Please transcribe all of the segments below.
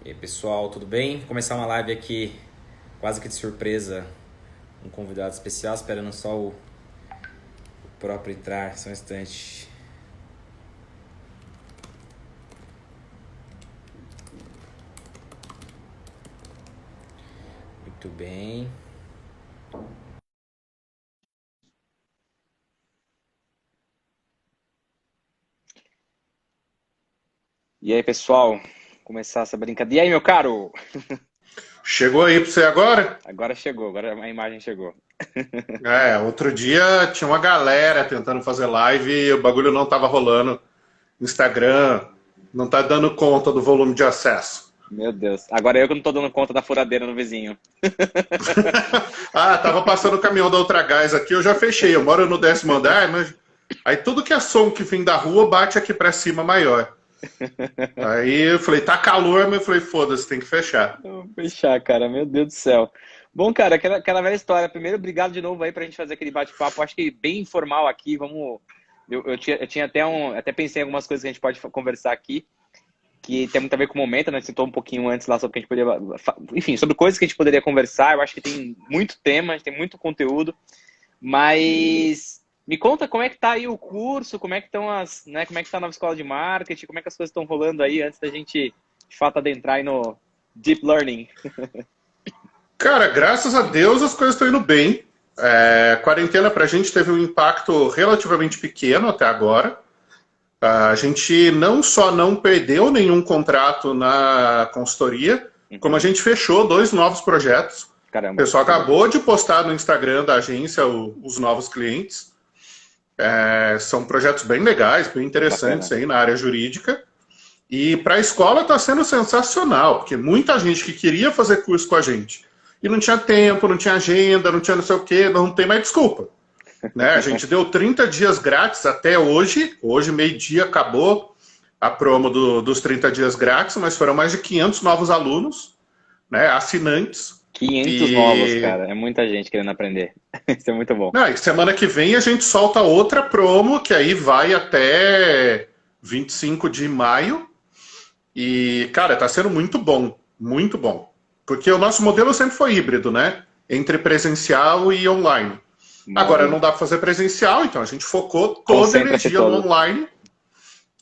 E aí, pessoal, tudo bem? Vou começar uma live aqui, quase que de surpresa, um convidado especial, esperando só o próprio entrar, só um instante. Muito bem. E aí, pessoal, começar essa brincadeira. E aí, meu caro? Chegou aí pra você agora? Agora chegou, agora a imagem chegou. Outro dia tinha uma galera tentando fazer live e o bagulho não tava rolando. Instagram não tá dando conta do volume de acesso. Meu Deus, agora eu que não tô dando conta da furadeira no vizinho. Tava passando o caminhão da Outra Gás aqui, eu já fechei. Eu moro no 10º andar, mas aí tudo que é som que vem da rua bate aqui pra cima maior. Aí eu falei, tá calor, mas eu falei, foda-se, tem que fechar. Vou fechar, cara, meu Deus do céu. Bom, cara, aquela velha história. Primeiro, obrigado de novo aí pra gente fazer aquele bate-papo. Acho que bem informal aqui. Vamos. Eu tinha até pensei em algumas coisas que a gente pode conversar aqui, que tem muito a ver com o momento, né? Você citou um pouquinho antes lá sobre o que a gente poderia. Enfim, sobre coisas que a gente poderia conversar. Eu acho que tem muito tema, a gente tem muito conteúdo. Mas me conta como é que tá aí o curso, como é que estão né? Como é que tá a nova escola de marketing, como é que as coisas estão rolando aí antes da gente, de fato, adentrar aí no Deep Learning. Cara, graças a Deus as coisas estão indo bem. Quarentena pra gente teve um impacto relativamente pequeno até agora. A gente não só não perdeu nenhum contrato na consultoria, como a Uhum. gente fechou 2 novos projetos. O Caramba, pessoal que bom. acabou de postar no Instagram da agência os novos clientes. São projetos bem legais, bem interessantes Bacana. aí na área jurídica. E para a escola está sendo sensacional, porque muita gente que queria fazer curso com a gente e não tinha tempo, não tinha agenda, não tinha não sei o quê, não tem mais desculpa. Né? A gente deu 30 dias grátis até hoje. Hoje, meio-dia, acabou a promo dos 30 dias grátis, mas foram mais de 500 novos alunos, né, assinantes. 500 novos, E, cara. É muita gente querendo aprender. Isso é muito bom. e semana que vem a gente solta outra promo, que aí vai até 25 de maio. E, cara, tá sendo muito bom, muito bom. Porque o nosso modelo sempre foi híbrido, né? Entre presencial e online. Agora não Maravilha. dá para fazer presencial, então a gente focou toda a Concentra-se energia no todo. online.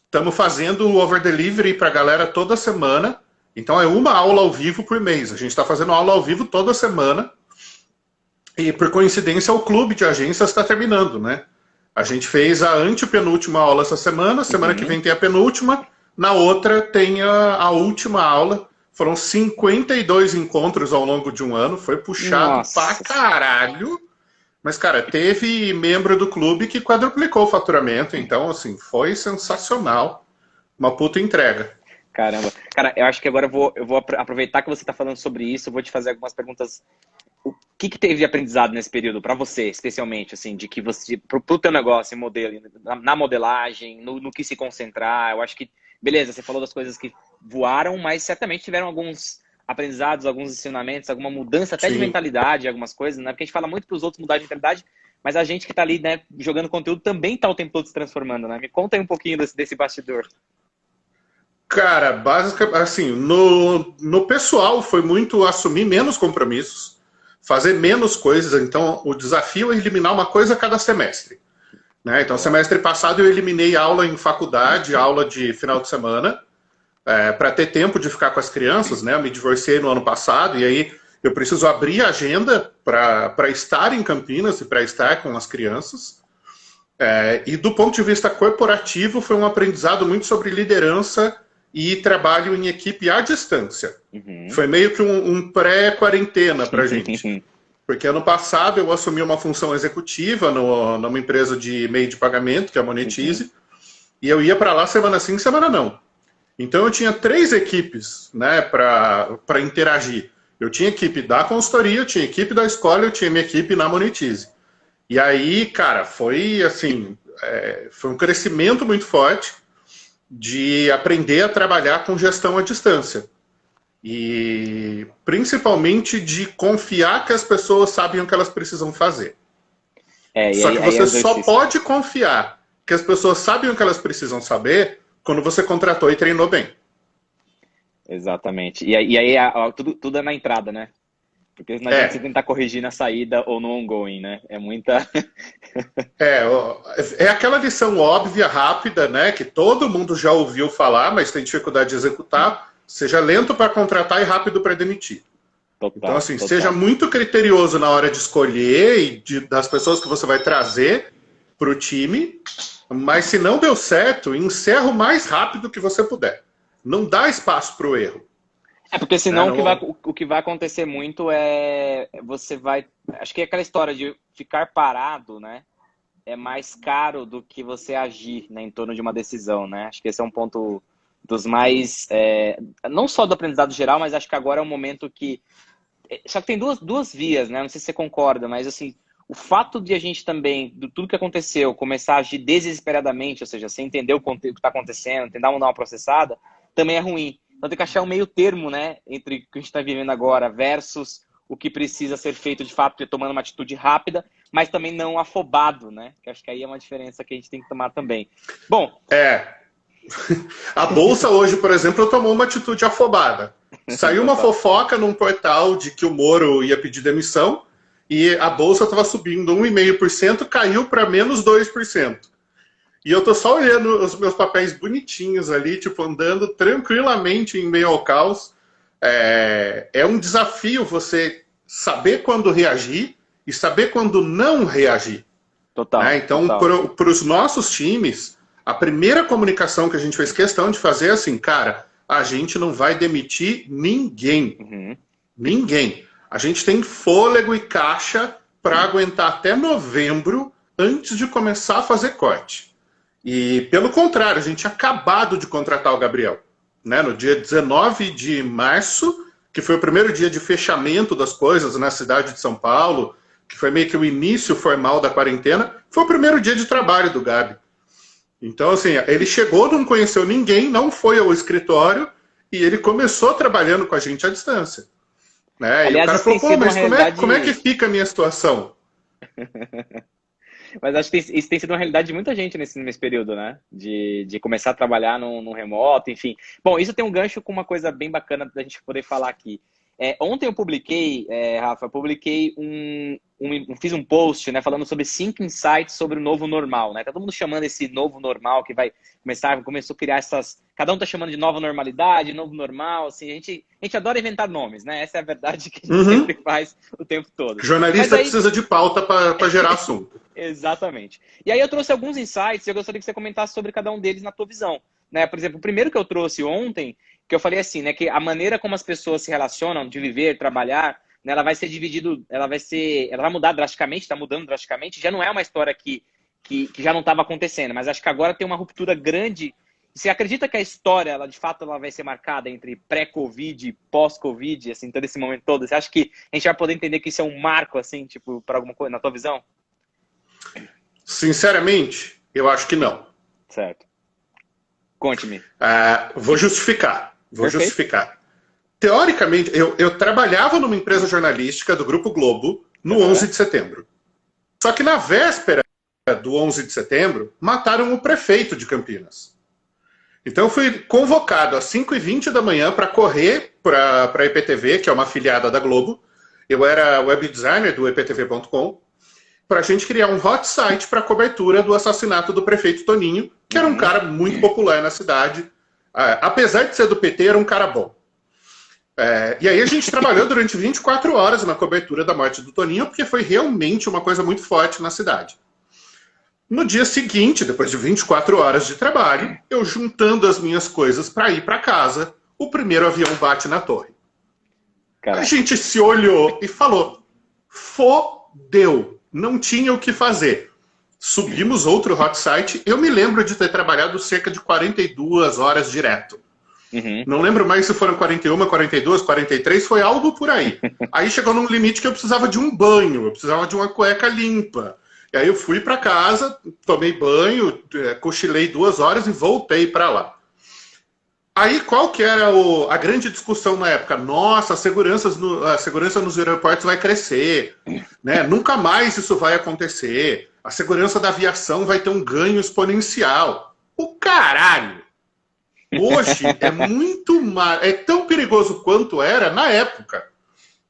Estamos fazendo o over delivery para a galera toda semana. Então é uma aula ao vivo por mês. A gente está fazendo aula ao vivo toda semana. E por coincidência o clube de agências está terminando, né? A gente fez a antepenúltima aula essa semana. Semana que Uhum. vem tem a penúltima. Na outra tem a última aula. Foram 52 encontros ao longo de um ano. Foi puxado pra Nossa. caralho. Mas, cara, teve membro do clube que quadruplicou o faturamento, então, assim, foi sensacional. Uma puta entrega. Caramba. Cara, eu acho que agora eu vou aproveitar que você está falando sobre isso, eu vou te fazer algumas perguntas. O que teve de aprendizado nesse período para você, especialmente, assim, de que você, pro teu negócio, modelo, na modelagem, no que se concentrar? Eu acho que, beleza, você falou das coisas que voaram, mas certamente tiveram alguns aprendizados, alguns ensinamentos, alguma mudança até de Sim. mentalidade, algumas coisas, né? Porque a gente fala muito para os outros mudar de mentalidade, mas a gente que está ali, né, jogando conteúdo também está o tempo todo se transformando, né? Me conta aí um pouquinho desse bastidor. Cara, basicamente, assim, no pessoal foi muito assumir menos compromissos, fazer menos coisas. Então, o desafio é eliminar uma coisa a cada semestre. Né? Então, Boa. semestre passado eu eliminei aula em faculdade, aula de final de semana, para ter tempo de ficar com as crianças, né? Eu me divorciei no ano passado e aí eu preciso abrir a agenda para estar em Campinas e para estar com as crianças. E do ponto de vista corporativo, foi um aprendizado muito sobre liderança e trabalho em equipe à distância. Uhum. Foi meio que um pré-quarentena para a gente. Porque ano passado eu assumi uma função executiva numa empresa de meio de pagamento, que é a Uhum. Monetize, e eu ia para lá semana sim, semana não. Então eu tinha 3 equipes, né, para interagir. Eu tinha equipe da consultoria, eu tinha equipe da escola, eu tinha minha equipe na Monetize. E aí, cara, foi assim, foi um crescimento muito forte de aprender a trabalhar com gestão à distância. E principalmente de confiar que as pessoas sabem o que elas precisam fazer. É, e Só aí, que aí é o você só exercício. pode confiar que as pessoas sabem o que elas precisam saber quando você contratou e treinou bem. Exatamente. E aí tudo é na entrada, né? Porque não adianta você tentar corrigir na saída ou no ongoing, né? É muita. É aquela lição óbvia, rápida, né? Que todo mundo já ouviu falar, mas tem dificuldade de executar. Seja lento para contratar e rápido para demitir. Total, Então, assim, total. seja muito criterioso na hora de escolher e das pessoas que você vai trazer para o time, mas se não deu certo, encerra o mais rápido que você puder. Não dá espaço para o erro. Porque senão o que vai acontecer muito é você vai. Acho que é aquela história de ficar parado, né? É mais caro do que você agir, né, em torno de uma decisão, né? Acho que esse é um ponto dos mais. Não só do aprendizado geral, mas acho que agora é um momento que. Só que tem duas vias, né? Não sei se você concorda, mas assim, o fato de a gente também, de tudo que aconteceu, começar a agir desesperadamente, ou seja, sem entender o que está acontecendo, tentar dar uma processada, também é ruim. Então tem que achar um meio termo, né? Entre o que a gente está vivendo agora versus o que precisa ser feito de fato, tomando uma atitude rápida, mas também não afobado, né? Que acho que aí é uma diferença que a gente tem que tomar também. Bom. A Bolsa hoje, por exemplo, tomou uma atitude afobada. Saiu uma fofoca num portal de que o Moro ia pedir demissão e a Bolsa estava subindo 1,5%, caiu para menos 2%. E eu tô só olhando os meus papéis bonitinhos ali, tipo, andando tranquilamente em meio ao caos. É um desafio você saber quando reagir e saber quando não reagir. Total. Né? Então, para os nossos times, a primeira comunicação que a gente fez questão de fazer é assim, cara, a gente não vai demitir ninguém. Uhum. Ninguém. A gente tem fôlego e caixa para aguentar até novembro antes de começar a fazer corte. E, pelo contrário, a gente tinha acabado de contratar o Gabriel. Né? No dia 19 de março, que foi o primeiro dia de fechamento das coisas na cidade de São Paulo, que foi meio que o início formal da quarentena, foi o primeiro dia de trabalho do Gabi. Então, assim, ele chegou, não conheceu ninguém, não foi ao escritório, e ele começou trabalhando com a gente à distância. Né? Aliás, e o cara falou, pô, mas realidade... como é que fica a minha situação? Mas acho que isso tem sido uma realidade de muita gente nesse período, né? De começar a trabalhar no remoto, enfim. Bom, isso tem um gancho com uma coisa bem bacana da gente poder falar aqui. Ontem eu publiquei, Rafa, fiz um post, né, falando sobre 5 insights sobre o novo normal, né? Tá todo mundo chamando esse novo normal que vai começou a criar essas... Cada um tá chamando de nova normalidade, novo normal, assim, a gente adora inventar nomes, né? Essa é a verdade que a gente sempre faz o tempo todo. Jornalista precisa de pauta para gerar assunto. Exatamente. E aí eu trouxe alguns insights e eu gostaria que você comentasse sobre cada um deles na tua visão, né? Por exemplo, o primeiro que eu trouxe ontem, que eu falei assim, né, que a maneira como as pessoas se relacionam, de viver, trabalhar, né, ela vai ser dividido, ela vai mudar drasticamente, está mudando drasticamente, já não é uma história que já não estava acontecendo, mas acho que agora tem uma ruptura grande. Você acredita que a história, ela de fato ela vai ser marcada entre pré-Covid e pós-Covid, assim, todo esse momento todo? Você acha que a gente vai poder entender que isso é um marco, assim, tipo, para alguma coisa, na tua visão? Sinceramente, eu acho que não. Certo. Conte-me. Vou justificar. Teoricamente, eu trabalhava numa empresa jornalística do Grupo Globo no 11 de setembro. Só que na véspera do 11 de setembro, mataram o prefeito de Campinas. Então eu fui convocado às 5h20 da manhã para correr para a EPTV, que é uma afiliada da Globo. Eu era web designer do eptv.com, para a gente criar um hot site para cobertura do assassinato do prefeito Toninho, que era um cara muito popular na cidade. Apesar de ser do PT, era um cara bom. E aí a gente trabalhou durante 24 horas na cobertura da morte do Toninho, porque foi realmente uma coisa muito forte na cidade. No dia seguinte, depois de 24 horas de trabalho, eu juntando as minhas coisas para ir para casa, o primeiro avião bate na torre. Caraca. A gente se olhou e falou, fodeu, não tinha o que fazer. Subimos outro hot site, eu me lembro de ter trabalhado cerca de 42 horas direto. Uhum. Não lembro mais se foram 41, 42, 43, foi algo por aí. Aí chegou num limite que eu precisava de um banho, eu precisava de uma cueca limpa. E aí eu fui para casa, tomei banho, cochilei 2 horas e voltei para lá. Aí qual que era a grande discussão na época? Nossa, a segurança nos aeroportos vai crescer, né? Nunca mais isso vai acontecer. A segurança da aviação vai ter um ganho exponencial. O caralho! Hoje é muito mais, é tão perigoso quanto era na época.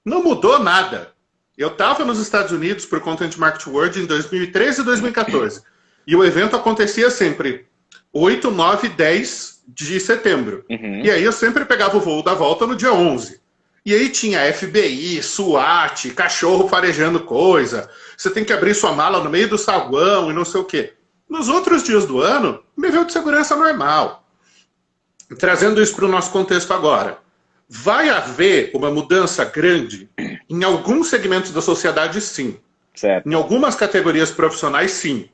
Não mudou nada. Eu estava nos Estados Unidos por Content Market World em 2013 e 2014. E o evento acontecia sempre 8, 9, 10 de setembro. E aí eu sempre pegava o voo da volta no dia 11. E aí tinha FBI, SWAT, cachorro farejando coisa. Você tem que abrir sua mala no meio do saguão e não sei o quê. Nos outros dias do ano, nível de segurança normal. Trazendo isso para o nosso contexto agora. Vai haver uma mudança grande em alguns segmentos da sociedade, sim. Certo. Em algumas categorias profissionais, sim.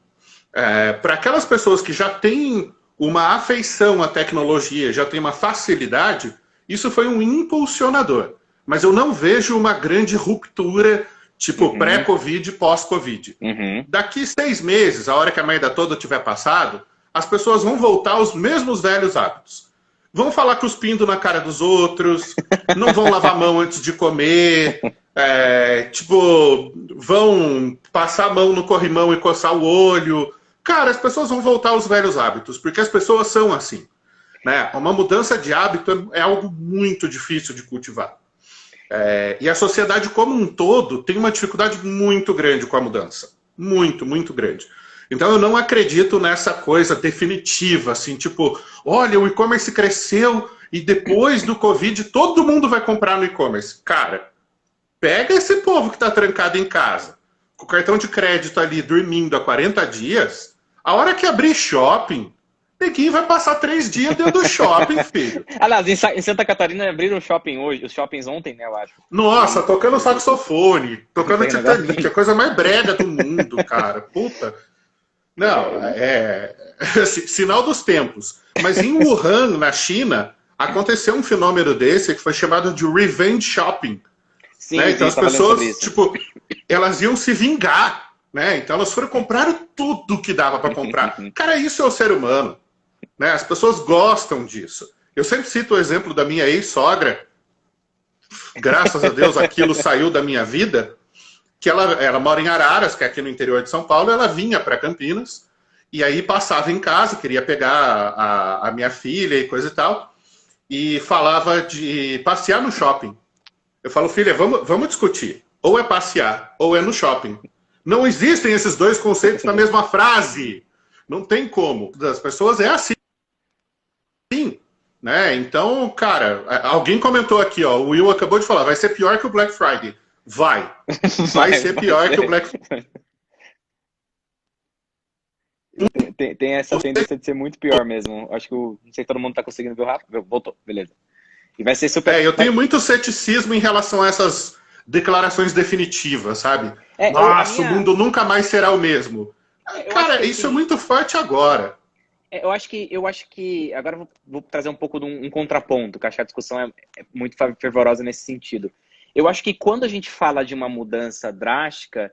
Para aquelas pessoas que já têm uma afeição à tecnologia, já têm uma facilidade, isso foi um impulsionador. Mas eu não vejo uma grande ruptura, tipo pré-Covid e pós-Covid. Daqui 6 meses, a hora que a merda toda tiver passado, as pessoas vão voltar aos mesmos velhos hábitos. Vão falar cuspindo na cara dos outros, não vão lavar a mão antes de comer, vão passar a mão no corrimão e coçar o olho. Cara, as pessoas vão voltar aos velhos hábitos, porque as pessoas são assim. Né? Uma mudança de hábito é algo muito difícil de cultivar. E a sociedade como um todo tem uma dificuldade muito grande com a mudança. Muito, muito grande. Então eu não acredito nessa coisa definitiva, assim, tipo, olha, o e-commerce cresceu e depois do Covid todo mundo vai comprar no e-commerce. Cara, pega esse povo que está trancado em casa, com o cartão de crédito ali dormindo há 40 dias, a hora que abrir shopping, neguinho vai passar 3 dias dentro do shopping, filho. Aliás, em Santa Catarina abriram o shopping hoje, os shoppings ontem, né, eu acho. Nossa, tocando saxofone, tocando Titanic, a coisa mais brega do mundo, cara. Puta. Não, sinal dos tempos. Mas em Wuhan, na China, aconteceu um fenômeno desse que foi chamado de revenge shopping. Sim, né? Então as pessoas, tipo, elas iam se vingar, né? Então elas foram comprar tudo que dava para comprar. Cara, isso é o ser humano, né? As pessoas gostam disso. Eu sempre cito o exemplo da minha ex-sogra. Graças a Deus aquilo saiu da minha vida. Que ela mora em Araras, que é aqui no interior de São Paulo, ela vinha para Campinas, e aí passava em casa, queria pegar a minha filha e coisa e tal, e falava de passear no shopping. Eu falo, filha, vamos discutir. Ou é passear, ou é no shopping. Não existem esses dois conceitos na mesma frase. Não tem como. Das pessoas é assim. Né? Então, cara, alguém comentou aqui, ó, o Will acabou de falar, vai ser pior que o Black Friday. Vai ser pior que o Black Friday. Tem essa tendência de ser muito pior mesmo. Acho que não sei se todo mundo tá conseguindo ver rápido. Voltou, beleza. E vai ser super... eu tenho muito ceticismo em relação a essas declarações definitivas, sabe? Nossa, o mundo nunca mais será o mesmo. Cara, isso é muito forte agora. Eu acho que agora eu vou trazer um pouco de um contraponto, que acho que a discussão é muito fervorosa nesse sentido. Eu acho que quando a gente fala de uma mudança drástica,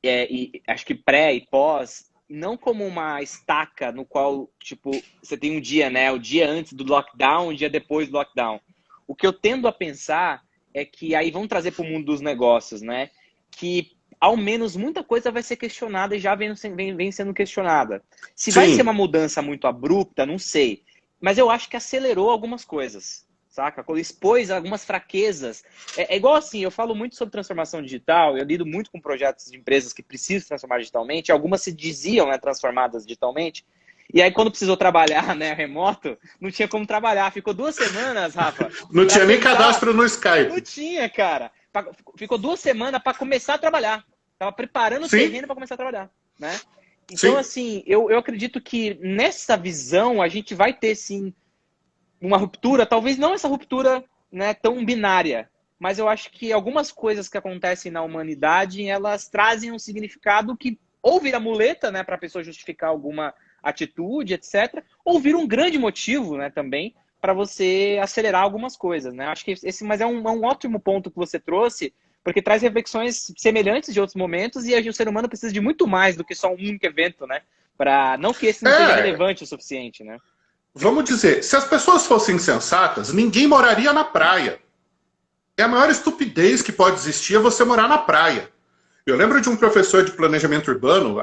e acho que pré e pós, não como uma estaca no qual, tipo, você tem um dia, né? O dia antes do lockdown, o dia depois do lockdown. O que eu tendo a pensar é que aí vamos trazer para o mundo dos negócios, né? Que ao menos muita coisa vai ser questionada e já vem sendo questionada. Se vai ser uma mudança muito abrupta, não sei. Mas eu acho que acelerou algumas coisas, saca? Expôs algumas fraquezas. É igual assim, eu falo muito sobre transformação digital, eu lido muito com projetos de empresas que precisam se transformar digitalmente, algumas se diziam, né, transformadas digitalmente, e aí quando precisou trabalhar, né, remoto, não tinha como trabalhar. Ficou 2 semanas, Rafa. Não tinha nem cadastro no Skype. Não tinha, cara. Ficou 2 semanas para começar a trabalhar. Tava preparando o terreno para começar a trabalhar, né? Então, assim, eu acredito que nessa visão a gente vai ter, sim, uma ruptura, talvez não essa ruptura, né, tão binária, mas eu acho que algumas coisas que acontecem na humanidade, elas trazem um significado que ou vira muleta, né, para a pessoa justificar alguma atitude, etc., ou vira um grande motivo, né, também, para você acelerar algumas coisas, né? Acho que mas é um ótimo ponto que você trouxe, porque traz reflexões semelhantes de outros momentos e o ser humano precisa de muito mais do que só um único evento, né? Não que esse não seja relevante o suficiente, né? Vamos dizer, se as pessoas fossem sensatas, ninguém moraria na praia. É a maior estupidez que pode existir é você morar na praia. Eu lembro de um professor de planejamento urbano,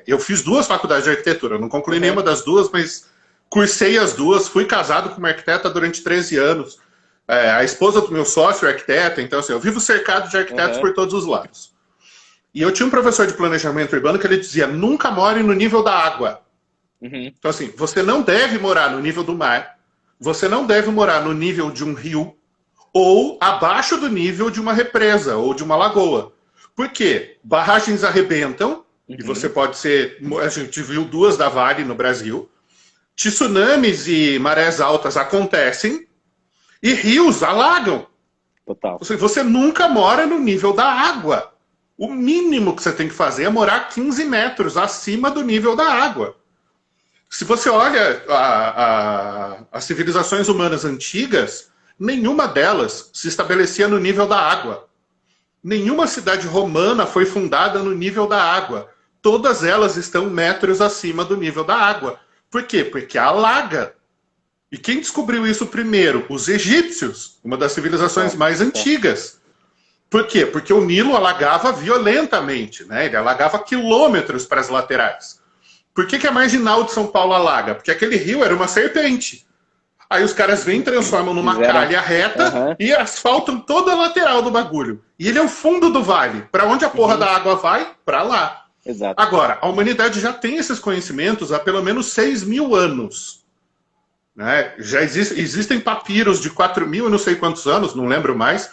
eu fiz 2 faculdades de arquitetura, não concluí nenhuma das 2, mas cursei as duas, fui casado com uma arquiteta durante 13 anos. A esposa do meu sócio é arquiteta, então assim, eu vivo cercado de arquitetos por todos os lados. E eu tinha um professor de planejamento urbano que ele dizia, nunca more no nível da água. Então assim, você não deve morar no nível do mar, você não deve morar no nível de um rio, ou abaixo do nível de uma represa, ou de uma lagoa. Por quê? Barragens arrebentam, e você pode ser... A gente viu 2 da Vale no Brasil. Tsunamis e marés altas acontecem, e rios alagam. Total. Você nunca mora no nível da água. O mínimo que você tem que fazer é morar 15 metros acima do nível da água. Se você olha as civilizações humanas antigas, nenhuma delas se estabelecia no nível da água. Nenhuma cidade romana foi fundada no nível da água. Todas elas estão metros acima do nível da água. Por quê? Porque alaga. E quem descobriu isso primeiro? Os egípcios, uma das civilizações mais antigas. Por quê? Porque o Nilo alagava violentamente, né? Ele alagava quilômetros para as laterais. Por que a marginal de São Paulo alaga? Porque aquele rio era uma serpente. Aí os caras vêm, transformam numa calha reta e asfaltam toda a lateral do bagulho. E ele é o fundo do vale. Para onde a porra da água vai? Para lá. Exato. Agora, a humanidade já tem esses conhecimentos há pelo menos 6.000 anos. Né? Já existem papiros de 4.000 e não sei quantos anos, não lembro mais,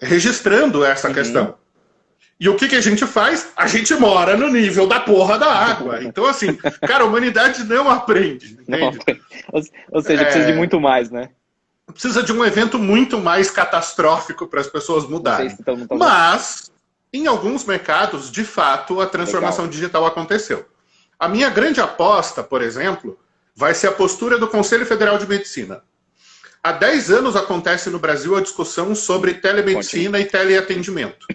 registrando essa questão. E o que a gente faz? A gente mora no nível da porra da água. Então, assim, cara, a humanidade não aprende. Entende? Ou seja, precisa de muito mais, né? Precisa de um evento muito mais catastrófico para as pessoas mudarem. Mas, em alguns mercados, de fato, a transformação digital aconteceu. A minha grande aposta, por exemplo, vai ser a postura do Conselho Federal de Medicina. Há 10 anos acontece no Brasil a discussão sobre telemedicina e teleatendimento.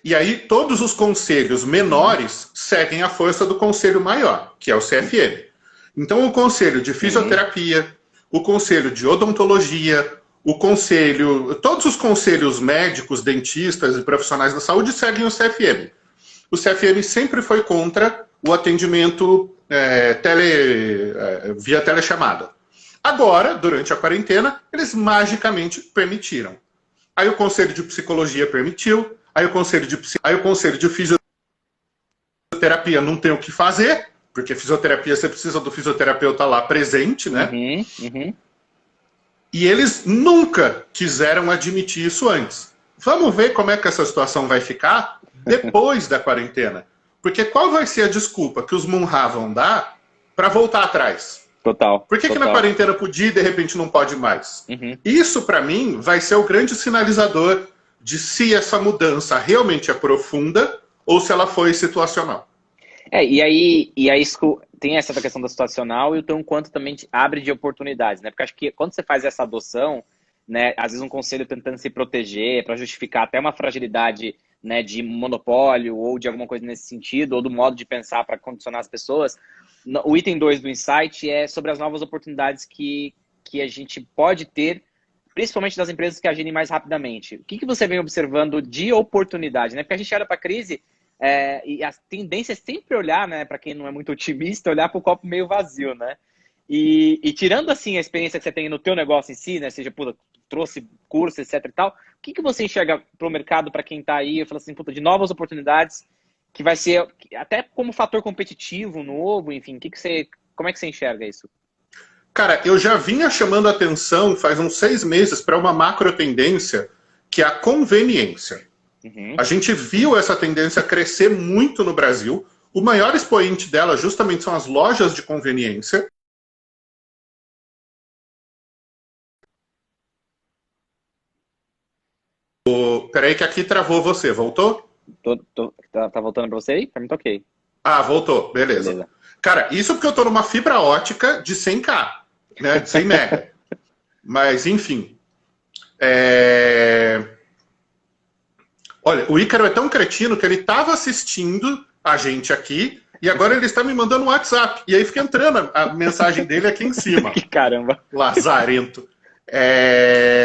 E aí todos os conselhos menores seguem a força do conselho maior, que é o CFM. Então o conselho de fisioterapia, o conselho de odontologia, todos os conselhos médicos, dentistas e profissionais da saúde seguem o CFM. O CFM sempre foi contra o atendimento via telechamada. Agora, durante a quarentena, eles magicamente permitiram. Aí o conselho de psicologia permitiu, aí o conselho de fisioterapia não tem o que fazer, porque fisioterapia você precisa do fisioterapeuta lá presente, né? E eles nunca quiseram admitir isso antes. Vamos ver como é que essa situação vai ficar depois da quarentena. Porque qual vai ser a desculpa que os Munhá vão dar para voltar atrás? Total. Por que na quarentena podia e de repente não pode mais? Isso, para mim, vai ser o grande sinalizador de se essa mudança realmente é profunda ou se ela foi situacional. E aí isso tem essa questão da situacional e o tão quanto também abre de oportunidades, né? Porque acho que quando você faz essa adoção, né, às vezes um conselho tentando se proteger para justificar até uma fragilidade, né, de monopólio ou de alguma coisa nesse sentido, ou do modo de pensar para condicionar as pessoas. O item 2 do Insight é sobre as novas oportunidades que a gente pode ter, principalmente das empresas que agirem mais rapidamente. O que você vem observando de oportunidade, né? Porque a gente olha para a crise e a tendência é sempre olhar, né, para quem não é muito otimista, olhar para o copo meio vazio, né? E tirando assim a experiência que você tem no teu negócio em si, né, seja, trouxe curso, etc e tal, o que você enxerga para o mercado, para quem está aí, eu falo assim, de novas oportunidades, que vai ser até como fator competitivo novo, enfim, como é que você enxerga isso? Cara, eu já vinha chamando a atenção faz uns 6 meses para uma macro tendência, que é a conveniência. A gente viu essa tendência crescer muito no Brasil. O maior expoente dela justamente são as lojas de conveniência. Peraí que aqui travou você, voltou? Tá voltando para você aí? Para mim tá ok. Ah, voltou, beleza. Cara, isso porque eu tô numa fibra ótica de 100K, né, de 100 mega. Mas, enfim. Olha, o Ícaro é tão cretino que ele estava assistindo a gente aqui e agora ele está me mandando um WhatsApp. E aí fica entrando a mensagem dele aqui em cima. Que caramba. Lazarento.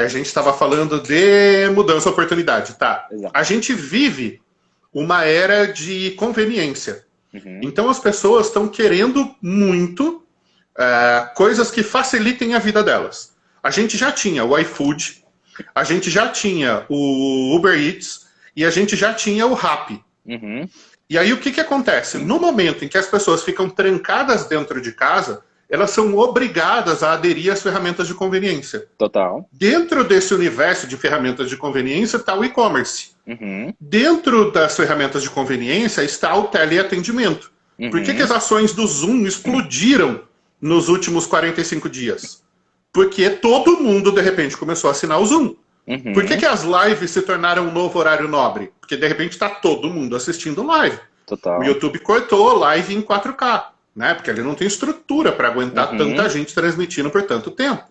A gente estava falando de mudança de oportunidade, tá? Exato. A gente vive uma era de conveniência. Então as pessoas estão querendo muito coisas que facilitem a vida delas. A gente já tinha o iFood, a gente já tinha o Uber Eats e a gente já tinha o Rappi. Uhum. E aí o que acontece? No momento em que as pessoas ficam trancadas dentro de casa, elas são obrigadas a aderir às ferramentas de conveniência. Total. Dentro desse universo de ferramentas de conveniência está o e-commerce. Uhum. Dentro das ferramentas de conveniência está o teleatendimento. Uhum. Por que as ações do Zoom explodiram nos últimos 45 dias? Porque todo mundo, de repente, começou a assinar o Zoom. Uhum. Por que as lives se tornaram um novo horário nobre? Porque, de repente, está todo mundo assistindo live. Total. O YouTube cortou live em 4K, né? Porque ele não tem estrutura para aguentar tanta gente transmitindo por tanto tempo.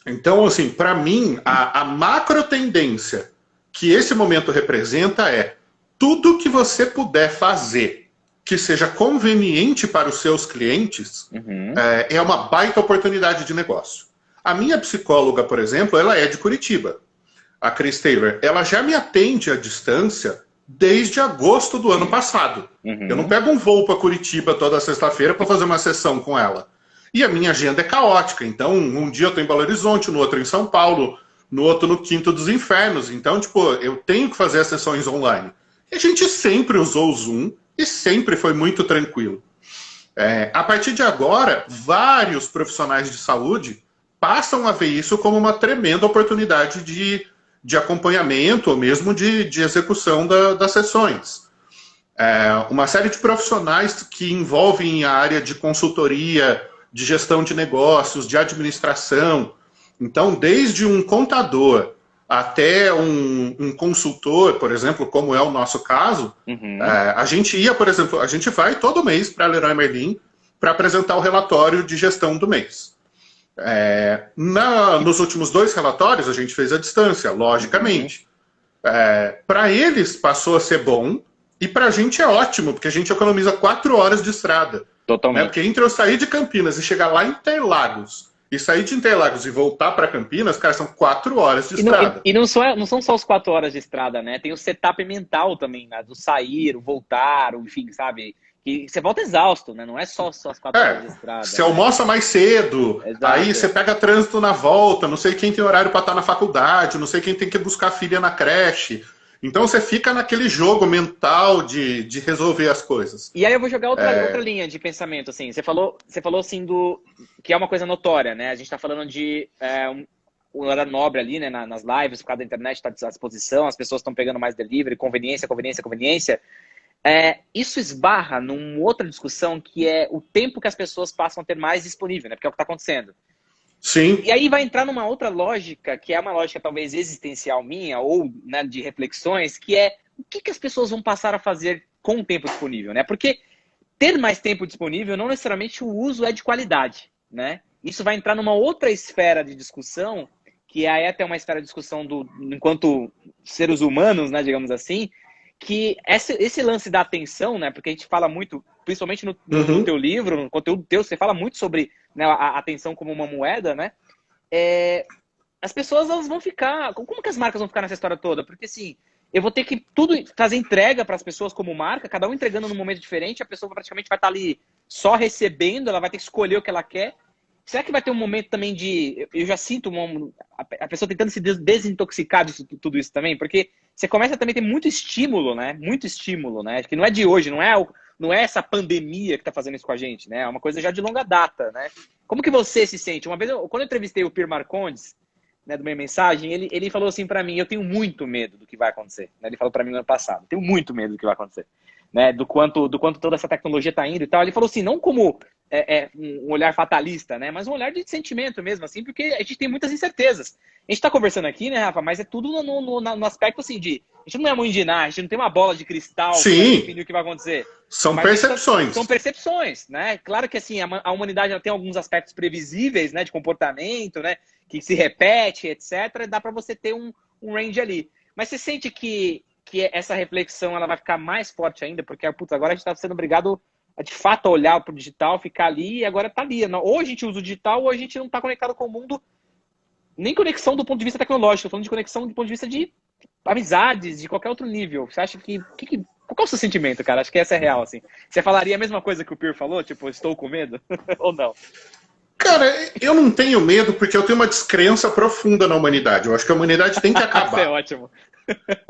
Então, assim, para mim, a macro tendência que esse momento representa é tudo que você puder fazer que seja conveniente para os seus clientes é uma baita oportunidade de negócio. A minha psicóloga, por exemplo, ela é de Curitiba. A Cris Taylor, ela já me atende à distância desde agosto do ano passado. Eu não pego um voo para Curitiba toda sexta-feira para fazer uma sessão com ela. E a minha agenda é caótica. Então, um dia eu estou em Belo Horizonte, no outro em São Paulo, no outro no Quinto dos Infernos. Então, tipo, eu tenho que fazer as sessões online. E a gente sempre usou o Zoom e sempre foi muito tranquilo. A partir de agora, vários profissionais de saúde passam a ver isso como uma tremenda oportunidade de acompanhamento ou mesmo de execução das sessões. Uma série de profissionais que envolvem a área de consultoria, de gestão de negócios, de administração. Então, desde um contador até um consultor, por exemplo, como é o nosso caso, a gente ia, por exemplo, a gente vai todo mês para a Leroy Merlin para apresentar o relatório de gestão do mês. Nos últimos 2 relatórios, a gente fez à distância, logicamente. Para eles passou a ser bom, e para a gente é ótimo, porque a gente economiza 4 horas de estrada. Totalmente. Porque entre eu sair de Campinas e chegar lá em Interlagos, e sair de Interlagos e voltar para Campinas, cara, são 4 horas de estrada. E não são só as 4 horas de estrada, né? Tem o setup mental também, né? Do sair, o voltar, enfim, sabe? Que você volta exausto, né? Não é só as 4 horas de estrada. Você almoça mais cedo, aí você pega trânsito na volta, não sei quem tem horário para estar na faculdade, não sei quem tem que buscar a filha na creche. Então você fica naquele jogo mental de resolver as coisas. E aí eu vou jogar outra linha de pensamento, assim. Você falou assim que é uma coisa notória, né? A gente está falando de um horário nobre ali, né? Nas lives, por causa da internet está à disposição, as pessoas estão pegando mais delivery, conveniência. Isso esbarra numa outra discussão que é o tempo que as pessoas passam a ter mais disponível, né? Porque é o que está acontecendo. Sim. E aí vai entrar numa outra lógica, que é uma lógica talvez existencial minha, ou, né, de reflexões, que é o que as pessoas vão passar a fazer com o tempo disponível, né? Porque ter mais tempo disponível, não necessariamente o uso é de qualidade, né? Isso vai entrar numa outra esfera de discussão, que aí até uma esfera de discussão enquanto seres humanos, né, digamos assim, que esse lance da atenção, né? Porque a gente fala muito, principalmente no teu livro, no conteúdo teu, você fala muito sobre, né, a atenção como uma moeda, né? As pessoas, elas vão ficar... Como que as marcas vão ficar nessa história toda? Porque, assim, eu vou ter que fazer entrega para as pessoas como marca, cada um entregando num momento diferente, a pessoa praticamente vai estar ali só recebendo, ela vai ter que escolher o que ela quer. Será que vai ter um momento também de... Eu já sinto a pessoa tentando se desintoxicar de tudo isso também, porque você começa a também ter muito estímulo, né? Muito estímulo, né? Acho que não é de hoje, não é essa pandemia que está fazendo isso com a gente, né? É uma coisa já de longa data, né? Como que você se sente? Uma vez, quando eu entrevistei o Pierre Marcondes, né, do Meia Mensagem, ele falou assim para mim, eu tenho muito medo do que vai acontecer. Né? Ele falou para mim no ano passado, tenho muito medo do que vai acontecer. Né? Do quanto toda essa tecnologia está indo e tal. Ele falou assim, não como um olhar fatalista, né? Mas um olhar de sentimento mesmo, assim, porque a gente tem muitas incertezas. A gente está conversando aqui, né, Rafa? Mas é tudo no aspecto assim de... A gente não é mãe de Ná, a gente não tem uma bola de cristal para definir o que vai acontecer. São percepções. São percepções, né? Claro que assim, a humanidade ela tem alguns aspectos previsíveis, né, de comportamento, né, que se repete, etc. Dá para você ter um range ali. Mas você sente que essa reflexão ela vai ficar mais forte ainda, porque putz, agora a gente está sendo obrigado a, de fato, a olhar para o digital, ficar ali e agora está ali. Ou a gente usa o digital ou a gente não está conectado com o mundo, nem conexão do ponto de vista tecnológico, estou falando de conexão do ponto de vista de amizades, de qualquer outro nível. Você acha qual Qual o seu sentimento, cara? Acho que essa é real, assim. Você falaria a mesma coisa que o Pierre falou? Tipo, estou com medo? Ou não? Cara, eu não tenho medo porque eu tenho uma descrença profunda na humanidade. Eu acho que a humanidade tem que Isso é acabar. ótimo.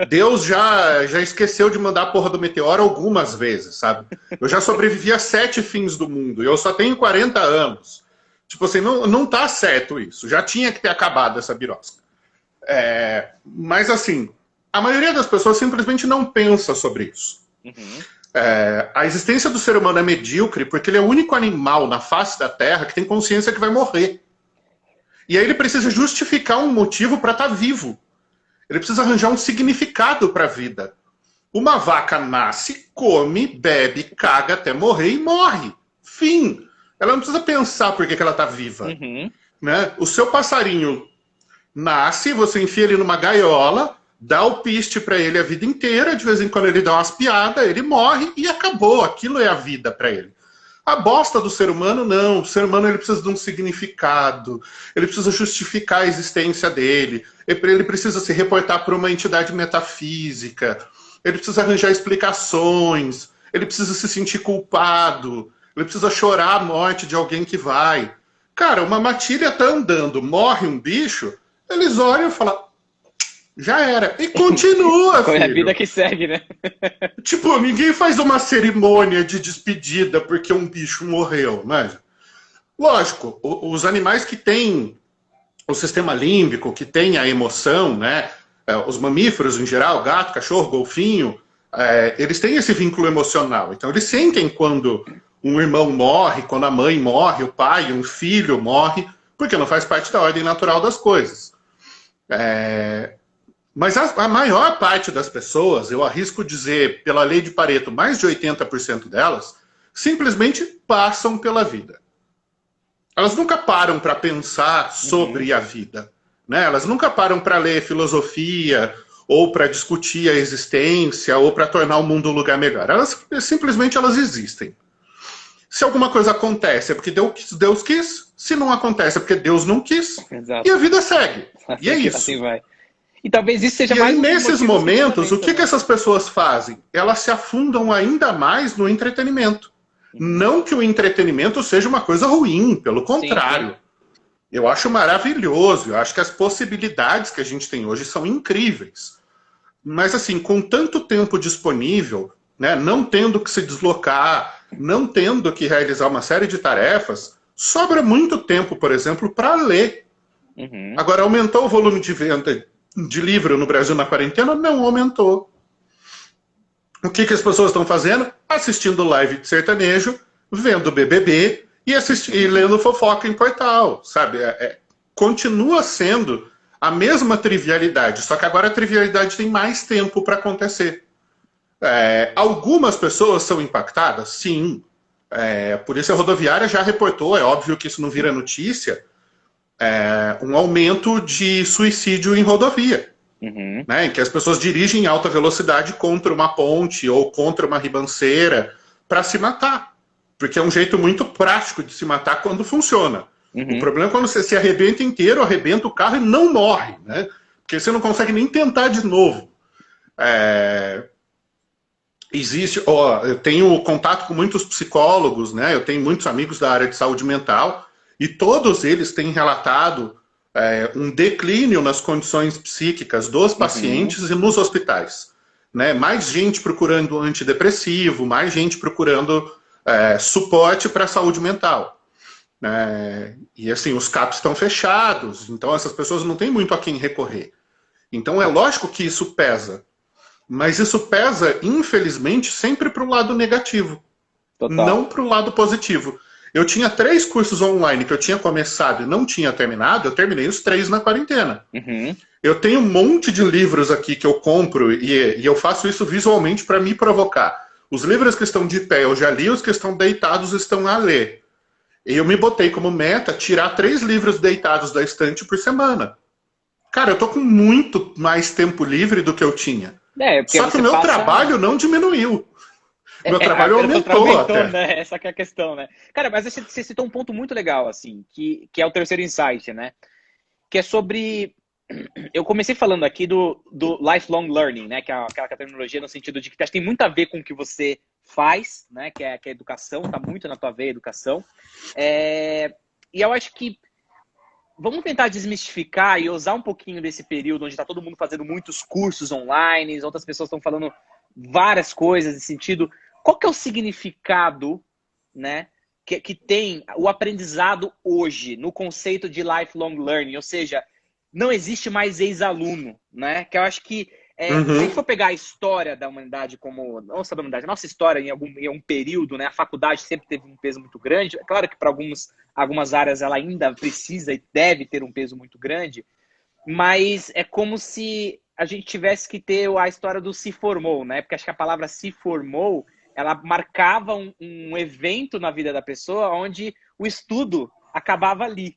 Deus já esqueceu de mandar a porra do meteoro algumas vezes, sabe? Eu já sobrevivi a 7 fins do mundo e eu só tenho 40 anos. Tipo assim, não tá certo isso. Já tinha que ter acabado essa birosca. Mas assim, a maioria das pessoas simplesmente não pensa sobre isso. Uhum. A existência do ser humano é medíocre porque ele é o único animal na face da Terra que tem consciência que vai morrer. E aí ele precisa justificar um motivo para estar vivo. Ele precisa arranjar um significado para a vida. Uma vaca nasce, come, bebe, caga até morrer e morre. Fim. Ela não precisa pensar por que ela está viva. Uhum. Né? O seu passarinho nasce, você enfia ele numa gaiola, dá o piste para ele a vida inteira, de vez em quando ele dá umas piadas, ele morre e acabou. Aquilo é a vida para ele. A bosta do ser humano, não. O ser humano ele precisa de um significado, ele precisa justificar a existência dele, ele precisa se reportar para uma entidade metafísica, ele precisa arranjar explicações, ele precisa se sentir culpado, ele precisa chorar a morte de alguém que vai. Cara, uma matilha tá andando, morre um bicho, eles olham e falam, já era. E continua, filho. É a vida que segue, né? Tipo, ninguém faz uma cerimônia de despedida porque um bicho morreu, né? Lógico, os animais que têm o sistema límbico, que têm a emoção, né? Os mamíferos em geral, gato, cachorro, golfinho, eles têm esse vínculo emocional. Então eles sentem quando um irmão morre, quando a mãe morre, o pai, um filho morre, porque não faz parte da ordem natural das coisas. Mas a maior parte das pessoas, eu arrisco dizer, pela lei de Pareto, mais de 80% delas, simplesmente passam pela vida. Elas nunca param para pensar sobre a vida. Né? Elas nunca param para ler filosofia, ou para discutir a existência, ou para tornar o mundo um lugar melhor. Elas simplesmente elas existem. Se alguma coisa acontece é porque Deus quis, se não acontece é porque Deus não quis, Exato. E a vida segue. Assim, e é isso. Assim vai. E talvez isso seja E mais aí, nesses momentos, o que também. essas pessoas fazem? Elas se afundam ainda mais no entretenimento. Não que o entretenimento seja uma coisa ruim, pelo contrário. Sim. Eu acho maravilhoso, eu acho que as possibilidades que a gente tem hoje são incríveis. Mas assim, com tanto tempo disponível, né, não tendo que se deslocar, não tendo que realizar uma série de tarefas, sobra muito tempo, por exemplo, para ler. Uhum. Agora, aumentou o volume de venda de livro no Brasil na quarentena? Não aumentou. O que as pessoas estão fazendo? Assistindo live de sertanejo, vendo BBB e lendo fofoca em portal, sabe? Continua sendo a mesma trivialidade, só que agora a trivialidade tem mais tempo para acontecer. Algumas pessoas são impactadas? Sim. A Polícia Rodoviária já reportou, é óbvio que isso não vira notícia, um aumento de suicídio em rodovia. Uhum. Né, em que as pessoas dirigem em alta velocidade contra uma ponte ou contra uma ribanceira para se matar. Porque é um jeito muito prático de se matar quando funciona. Uhum. O problema é quando você se arrebenta inteiro, arrebenta o carro e não morre. Né? Porque você não consegue nem tentar de novo. Eu tenho contato com muitos psicólogos, né? Eu tenho muitos amigos da área de saúde mental, e todos eles têm relatado um declínio nas condições psíquicas dos pacientes e nos hospitais. Né? Mais gente procurando antidepressivo, mais gente procurando suporte para a saúde mental. E assim, os CAPs estão fechados, então essas pessoas não têm muito a quem recorrer. Então é lógico que isso pesa. Mas isso pesa, infelizmente, sempre para o lado negativo. Total. Não para o lado positivo. Eu tinha 3 cursos online que eu tinha começado e não tinha terminado, eu terminei os 3 na quarentena. Uhum. Eu tenho um monte de livros aqui que eu compro e eu faço isso visualmente para me provocar. Os livros que estão de pé eu já li, os que estão deitados estão a ler. E eu me botei como meta tirar 3 livros deitados da estante por semana. Cara, eu tô com muito mais tempo livre do que eu tinha. Só que o meu trabalho não diminuiu. Meu trabalho aumentou até. Né? Essa que é a questão, né? Cara, mas você citou um ponto muito legal, assim, que é o terceiro insight, né? Que é sobre eu comecei falando aqui do lifelong learning, né? Que é aquela terminologia no sentido de que tem muito a ver com o que você faz, né? Que é a educação, tá muito na tua veia a educação. E eu acho que vamos tentar desmistificar e usar um pouquinho desse período onde está todo mundo fazendo muitos cursos online, outras pessoas estão falando várias coisas nesse sentido. Qual que é o significado, né, que tem o aprendizado hoje no conceito de lifelong learning? Ou seja, não existe mais ex-aluno, né? Que eu acho que se a gente for pegar a história da humanidade como... Nossa, da humanidade, nossa história em algum período, né? A faculdade sempre teve um peso muito grande. É claro que para algumas áreas ela ainda precisa e deve ter um peso muito grande, mas é como se a gente tivesse que ter a história do se formou, né? Porque acho que a palavra se formou, ela marcava um evento na vida da pessoa onde o estudo acabava ali.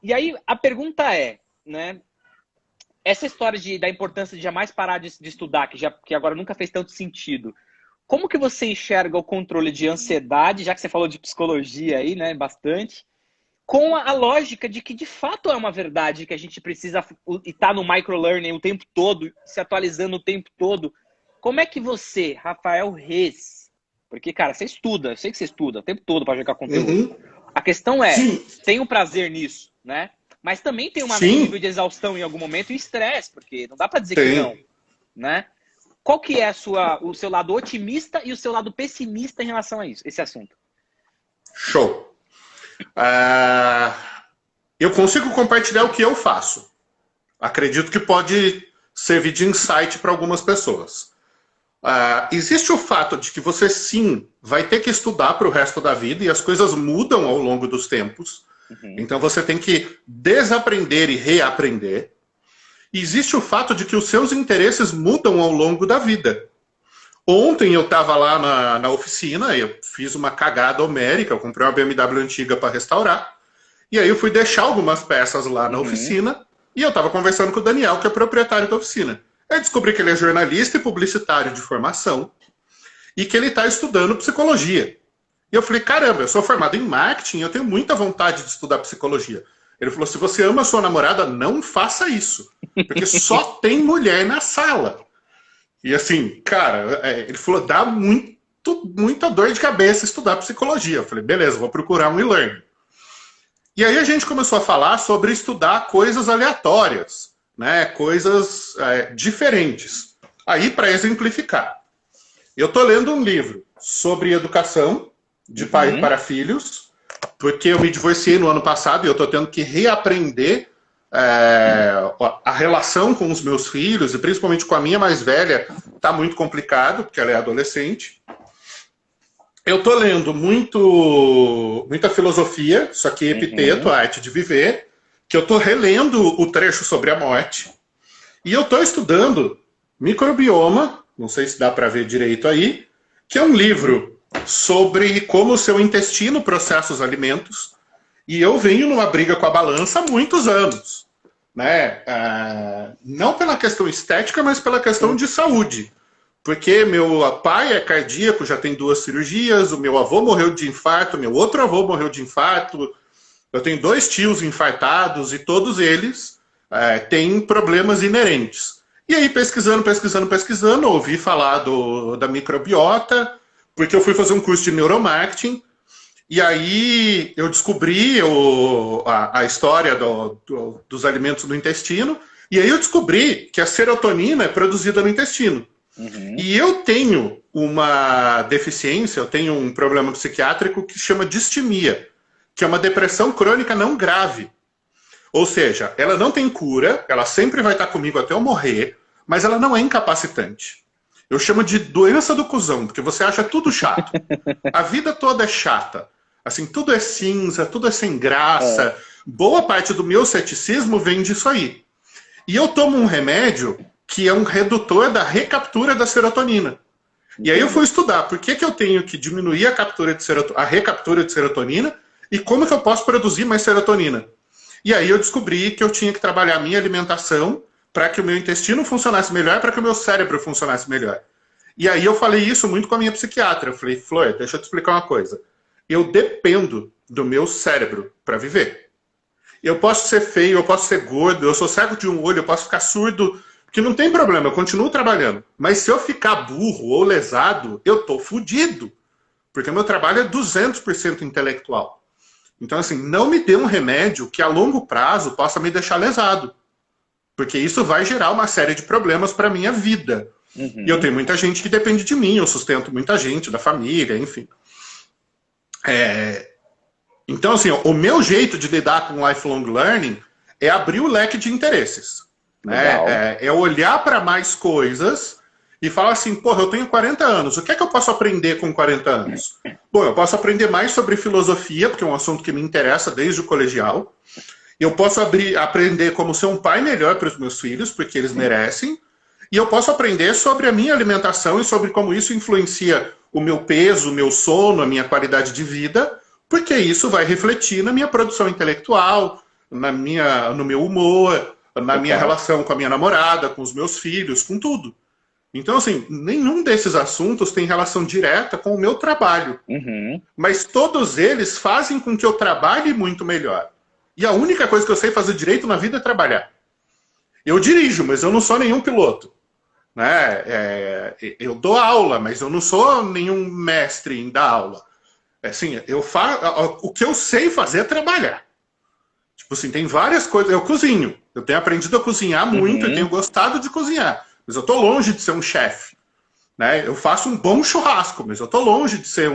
E aí a pergunta é, né? Essa história da importância de jamais parar de estudar, que agora nunca fez tanto sentido. Como que você enxerga o controle de ansiedade, já que você falou de psicologia aí, né, bastante, com a lógica de que de fato é uma verdade que a gente precisa estar no microlearning o tempo todo, se atualizando o tempo todo. Como é que você, Rafael Reis, porque, cara, você estuda, eu sei que você estuda o tempo todo para jogar conteúdo. A questão é, tem um prazer nisso, né? Mas também tem um nível de exaustão em algum momento e estresse, porque não dá para dizer que não, né? Qual que é o seu lado otimista e o seu lado pessimista em relação a esse assunto? Show. Eu consigo compartilhar o que eu faço. Acredito que pode servir de insight para algumas pessoas. Existe o fato de que você, sim, vai ter que estudar para o resto da vida e as coisas mudam ao longo dos tempos. Então você tem que desaprender e reaprender. E existe o fato de que os seus interesses mudam ao longo da vida. Ontem eu estava lá na oficina, eu fiz uma cagada homérica, eu comprei uma BMW antiga para restaurar, e aí eu fui deixar algumas peças lá na oficina, e eu estava conversando com o Daniel, que é proprietário da oficina. Eu descobri que ele é jornalista e publicitário de formação, e que ele está estudando psicologia. E eu falei, caramba, eu sou formado em marketing, eu tenho muita vontade de estudar psicologia. Ele falou, se você ama a sua namorada, não faça isso. Porque só tem mulher na sala. E assim, cara, ele falou, dá muita dor de cabeça estudar psicologia. Eu falei, beleza, vou procurar um e-learning. E aí a gente começou a falar sobre estudar coisas aleatórias, né? Coisas diferentes. Aí, para exemplificar, eu estou lendo um livro sobre educação, de pai para filhos, porque eu me divorciei no ano passado e eu estou tendo que reaprender a relação com os meus filhos, e principalmente com a minha mais velha, está muito complicado, porque ela é adolescente. Eu estou lendo muita filosofia, isso aqui é Epiteto, a arte de viver, que eu estou relendo o trecho sobre a morte, e eu estou estudando Microbioma, não sei se dá para ver direito aí, que é um livro sobre como o seu intestino processa os alimentos, e eu venho numa briga com a balança há muitos anos, né? Não pela questão estética, mas pela questão de saúde. Porque meu pai é cardíaco, já tem 2 cirurgias, o meu avô morreu de infarto, meu outro avô morreu de infarto, eu tenho 2 tios infartados e todos eles têm problemas inerentes. E aí, pesquisando, ouvi falar da microbiota, porque eu fui fazer um curso de neuromarketing, e aí eu descobri a história dos alimentos no intestino, e aí eu descobri que a serotonina é produzida no intestino. E eu tenho uma deficiência, eu tenho um problema psiquiátrico que se chama distimia, que é uma depressão crônica não grave. Ou seja, ela não tem cura, ela sempre vai estar comigo até eu morrer, mas ela não é incapacitante. Eu chamo de doença do cuzão, porque você acha tudo chato. A vida toda é chata. Assim, tudo é cinza, tudo é sem graça. Boa parte do meu ceticismo vem disso aí. E eu tomo um remédio que é um redutor da recaptura da serotonina. E aí eu fui estudar por que eu tenho que diminuir a recaptura de serotonina e como que eu posso produzir mais serotonina. E aí eu descobri que eu tinha que trabalhar a minha alimentação para que o meu intestino funcionasse melhor, para que o meu cérebro funcionasse melhor. E aí eu falei isso muito com a minha psiquiatra. Eu falei, Flor, deixa eu te explicar uma coisa. Eu dependo do meu cérebro para viver. eu posso ser feio, eu posso ser gordo, eu sou cego de um olho, eu posso ficar surdo, que não tem problema, eu continuo trabalhando. Mas se eu ficar burro ou lesado, eu tô fudido. Porque meu trabalho é 200% intelectual. Então, assim, não me dê um remédio que a longo prazo possa me deixar lesado. Porque isso vai gerar uma série de problemas para a minha vida. Uhum. E eu tenho muita gente que depende de mim, eu sustento muita gente, da família, enfim. Então, assim, o meu jeito de lidar com lifelong learning é abrir o leque de interesses. Né? É olhar para mais coisas e falar assim, porra, eu tenho 40 anos, o que é que eu posso aprender com 40 anos? Bom, eu posso aprender mais sobre filosofia, porque é um assunto que me interessa desde o colegial. Eu posso aprender como ser um pai melhor para os meus filhos, porque eles merecem. E eu posso aprender sobre a minha alimentação e sobre como isso influencia o meu peso, o meu sono, a minha qualidade de vida, porque isso vai refletir na minha produção intelectual, no meu humor, na minha relação com a minha namorada, com os meus filhos, com tudo. Então, assim, nenhum desses assuntos tem relação direta com o meu trabalho. Uhum. Mas todos eles fazem com que eu trabalhe muito melhor. E a única coisa que eu sei fazer direito na vida é trabalhar. Eu dirijo, mas eu não sou nenhum piloto. Né? Eu dou aula, mas eu não sou nenhum mestre em dar aula. Assim, o que eu sei fazer é trabalhar. Tipo assim, tem várias coisas. Eu cozinho. Eu tenho aprendido a cozinhar muito e tenho gostado de cozinhar. Mas eu tô longe de ser um chefe. Né? Eu faço um bom churrasco, mas eu tô longe de ser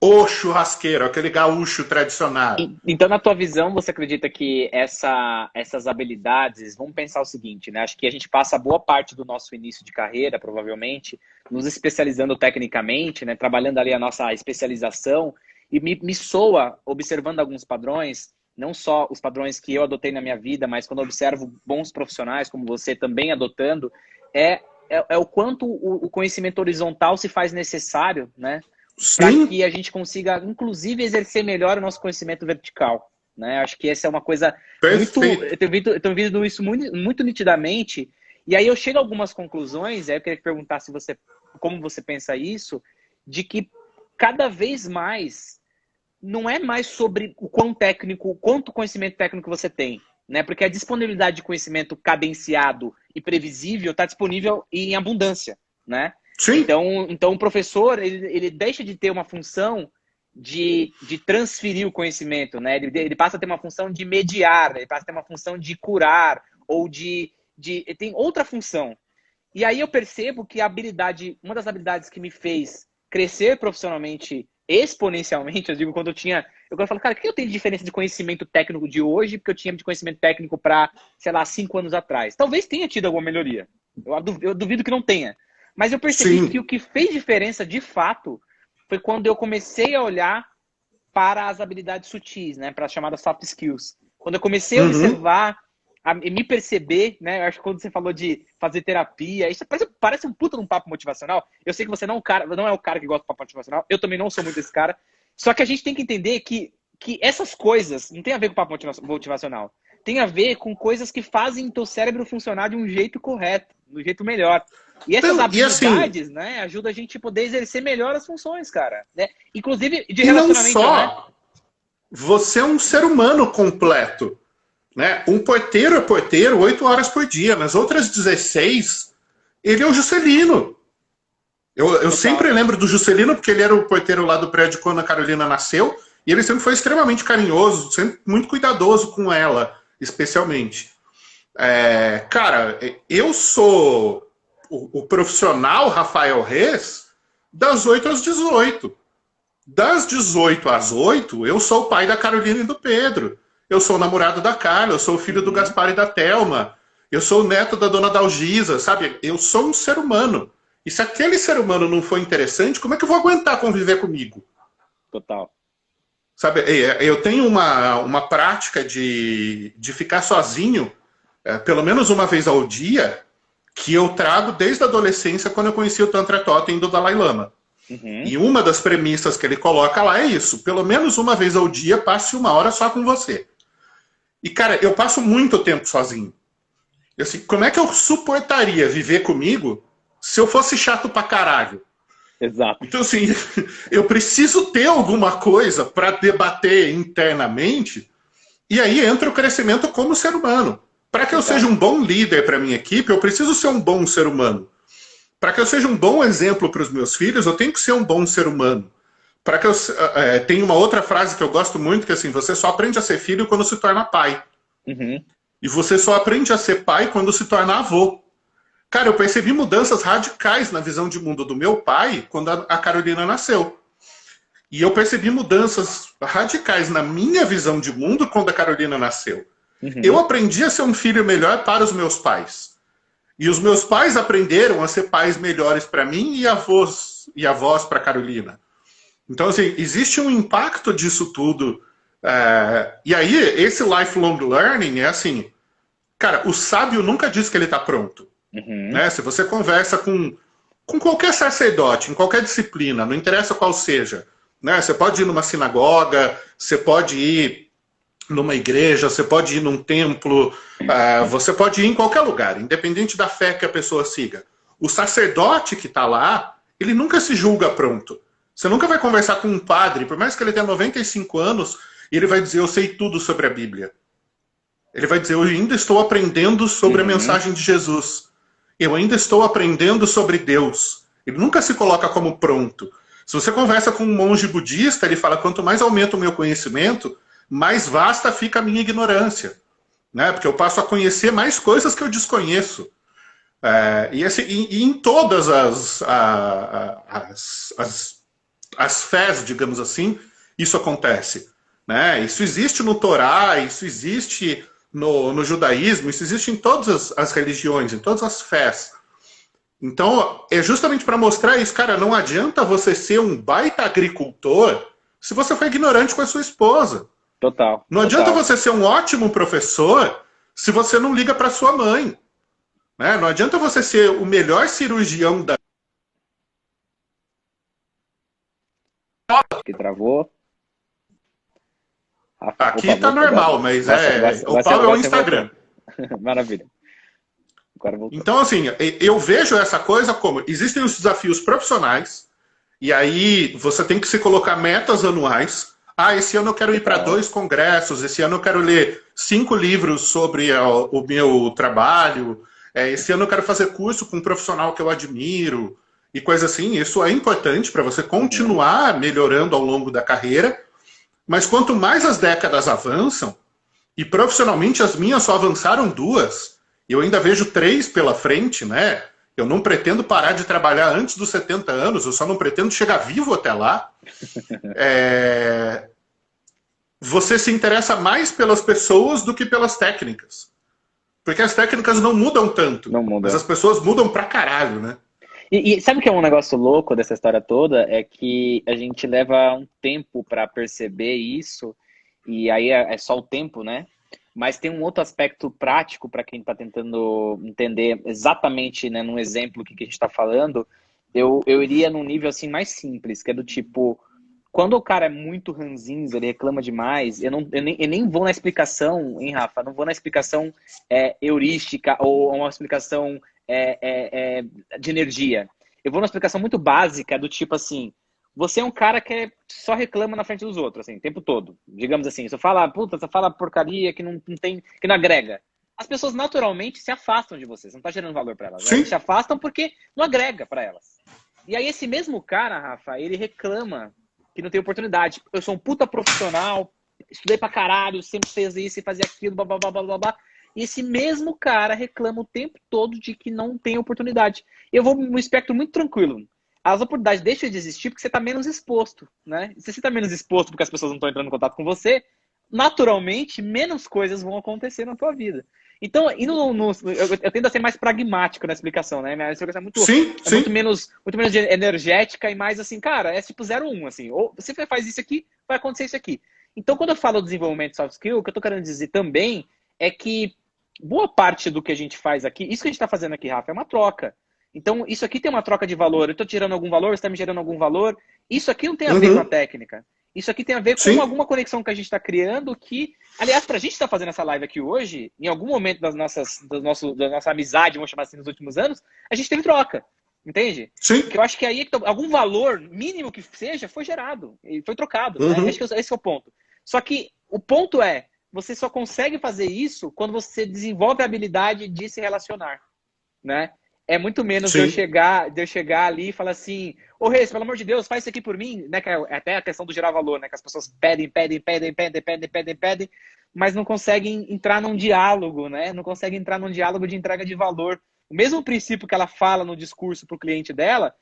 o churrasqueiro, aquele gaúcho tradicional. Então, na tua visão, você acredita que essas habilidades, vamos pensar o seguinte, né? Acho que a gente passa boa parte do nosso início de carreira, provavelmente, nos especializando tecnicamente, né? Trabalhando ali a nossa especialização, e me soa, observando alguns padrões, não só os padrões que eu adotei na minha vida, mas quando eu observo bons profissionais como você também adotando, é o quanto o conhecimento horizontal se faz necessário, né? Para que a gente consiga, inclusive, exercer melhor o nosso conhecimento vertical. Né? Acho que essa é uma coisa muito... Eu tenho visto isso muito nitidamente, e aí eu chego a algumas conclusões, aí eu queria te perguntar como você pensa isso, de que cada vez mais não é mais sobre o quanto conhecimento técnico você tem, né? Porque a disponibilidade de conhecimento cadenciado e previsível está disponível em abundância, né? Sim. Então o professor, ele deixa de ter uma função de transferir o conhecimento, né? Ele passa a ter uma função de mediar, ele passa a ter uma função de curar, ou tem outra função. E aí eu percebo que uma das habilidades que me fez crescer profissionalmente exponencialmente, eu digo, quando eu falo, cara, o que eu tenho de diferença de conhecimento técnico de hoje, porque eu tinha de conhecimento técnico para, sei lá, 5 anos atrás? Talvez tenha tido alguma melhoria. Eu duvido que não tenha. Mas eu percebi que o que fez diferença, de fato, foi quando eu comecei a olhar para as habilidades sutis, né? Para as chamadas soft skills. Quando eu comecei a observar, a me perceber, né? Eu acho que quando você falou de fazer terapia, isso parece um puta de um papo motivacional. Eu sei que você não é o cara que gosta de papo motivacional. Eu também não sou muito esse cara. Só que a gente tem que entender que essas coisas não tem a ver com papo motivacional. Tem a ver com coisas que fazem o teu cérebro funcionar de um jeito correto, de um jeito melhor. E essas habilidades, assim, né, ajudam a gente a poder exercer melhor as funções, cara. Né? Inclusive de relacionamento. E não só, né? Você é um ser humano completo. Né? Um porteiro é porteiro 8 horas por dia. Nas outras 16, ele é o Juscelino. Eu sempre lembro do Juscelino, porque ele era o porteiro lá do prédio quando a Carolina nasceu, e ele sempre foi extremamente carinhoso, sempre muito cuidadoso com ela, especialmente. Cara, eu sou o profissional Rafael Reis das 8 às 18. Das 18 às 8, eu sou o pai da Carolina e do Pedro. Eu sou o namorado da Carla, eu sou o filho do Gaspar e da Thelma. Eu sou o neto da dona Dalgisa, sabe? Eu sou um ser humano. E se aquele ser humano não for interessante, como é que eu vou aguentar conviver comigo? Total. Sabe, eu tenho uma prática de ficar sozinho, pelo menos uma vez ao dia, que eu trago desde a adolescência, quando eu conheci o Tantra Totem do Dalai Lama. E uma das premissas que ele coloca lá é isso: pelo menos uma vez ao dia, passe 1 hora só com você. E, cara, eu passo muito tempo sozinho. E, assim, como é que eu suportaria viver comigo se eu fosse chato pra caralho? Exato. Então, assim, eu preciso ter alguma coisa para debater internamente E aí entra o crescimento como ser humano. Para que eu seja um bom líder para minha equipe, eu preciso ser um bom ser humano. Para que eu seja um bom exemplo para os meus filhos, eu tenho que ser um bom ser humano. Para que eu tem uma outra frase que eu gosto muito, que é assim, você só aprende a ser filho quando se torna pai. Uhum. E você só aprende a ser pai quando se torna avô. Cara, eu percebi mudanças radicais na visão de mundo do meu pai quando a Carolina nasceu. E eu percebi mudanças radicais na minha visão de mundo quando a Carolina nasceu. Uhum. Eu aprendi a ser um filho melhor para os meus pais. E os meus pais aprenderam a ser pais melhores para mim e avós para a Carolina. Então, assim, existe um impacto disso tudo. E aí, esse lifelong learning é assim, cara, o sábio nunca diz que ele está pronto. Uhum. Né? Se você conversa com qualquer sacerdote, em qualquer disciplina, não interessa qual seja, né? Você pode ir numa sinagoga, você pode ir numa igreja, você pode ir num templo, você pode ir em qualquer lugar, independente da fé que a pessoa siga. O sacerdote que está lá, ele nunca se julga pronto. Você nunca vai conversar com um padre, por mais que ele tenha 95 anos, e ele vai dizer, eu sei tudo sobre a Bíblia. Ele vai dizer, eu ainda estou aprendendo sobre a mensagem de Jesus. Eu ainda estou aprendendo sobre Deus. Ele nunca se coloca como pronto. Se você conversa com um monge budista, ele fala, quanto mais aumenta o meu conhecimento, mais vasta fica a minha ignorância. Né? Porque eu passo a conhecer mais coisas que eu desconheço. E em todas as fés, digamos assim, isso acontece. Né? Isso existe no Torá, isso existe no judaísmo, isso existe em todas as religiões, em todas as fés. Então, é justamente para mostrar isso, cara, não adianta você ser um baita agricultor se você for ignorante com a sua esposa. Total. Não adianta você ser um ótimo professor se você não liga para sua mãe. Né? Não adianta você ser o melhor cirurgião da... Que travou. Aqui tá normal, mas o pau é o Instagram. Maravilha. Então, assim, eu vejo essa coisa como... Existem os desafios profissionais, e aí você tem que se colocar metas anuais. Esse ano eu quero ir para 2 congressos, esse ano eu quero ler 5 livros sobre o meu trabalho, esse ano eu quero fazer curso com um profissional que eu admiro, e coisa assim. Isso é importante para você continuar melhorando ao longo da carreira, mas quanto mais as décadas avançam, e profissionalmente as minhas só avançaram 2, eu ainda vejo 3 pela frente, né? Eu não pretendo parar de trabalhar antes dos 70 anos, eu só não pretendo chegar vivo até lá. Você se interessa mais pelas pessoas do que pelas técnicas. Porque as técnicas não mudam tanto, mas as pessoas mudam pra caralho, né? E sabe o que é um negócio louco dessa história toda? É que a gente leva um tempo para perceber isso, e aí é só o tempo, né? Mas tem um outro aspecto prático para quem está tentando entender exatamente, né, num exemplo que a gente está falando. Eu iria num nível assim mais simples, que é do tipo, quando o cara é muito ranzinza, ele reclama demais, eu nem vou na explicação, hein, Rafa? Não vou na explicação heurística ou uma explicação de energia. Eu vou numa explicação muito básica do tipo assim, você é um cara que só reclama na frente dos outros, assim, o tempo todo. Digamos assim, você fala porcaria que não tem, que não agrega. As pessoas naturalmente se afastam de você, você não está gerando valor para elas. Elas se afastam porque não agrega para elas. E aí esse mesmo cara, Rafa, ele reclama que não tem oportunidade. Eu sou um puta profissional, estudei pra caralho, sempre fez isso e fazia aquilo, blá, blá, blá, blá, blá, blá. E esse mesmo cara reclama o tempo todo de que não tem oportunidade. Eu vou num espectro muito tranquilo. As oportunidades deixam de existir porque você está menos exposto, né? Se você está menos exposto porque as pessoas não estão entrando em contato com você, naturalmente, menos coisas vão acontecer na tua vida. Então, eu tendo a ser mais pragmático na explicação, né? Minha explicação é muito menos energética e mais assim, cara, é tipo 0-1, assim. Ou você faz isso aqui, vai acontecer isso aqui. Então, quando eu falo desenvolvimento de soft skill, o que eu tô querendo dizer também é que boa parte do que a gente faz aqui, isso que a gente está fazendo aqui, Rafa, é uma troca. Então, isso aqui tem uma troca de valor. Eu estou tirando algum valor, você está me gerando algum valor. Isso aqui não tem a ver com a técnica. Isso aqui tem a ver com alguma conexão que a gente está criando que, aliás, para a gente estar fazendo essa live aqui hoje, em algum momento da nossa amizade, vamos chamar assim, nos últimos anos, a gente teve troca. Entende? Sim. Porque eu acho que aí algum valor, mínimo que seja, foi gerado. E foi trocado. Né? Acho que esse é o ponto. Só que o ponto é, você só consegue fazer isso quando você desenvolve a habilidade de se relacionar, né? É muito menos de eu chegar ali e falar assim, ô Reis, pelo amor de Deus, faz isso aqui por mim, né? Que é até a questão do gerar valor, né? Que as pessoas pedem, mas não conseguem entrar num diálogo, né? Não conseguem entrar num diálogo de entrega de valor. O mesmo princípio que ela fala no discurso para o cliente dela,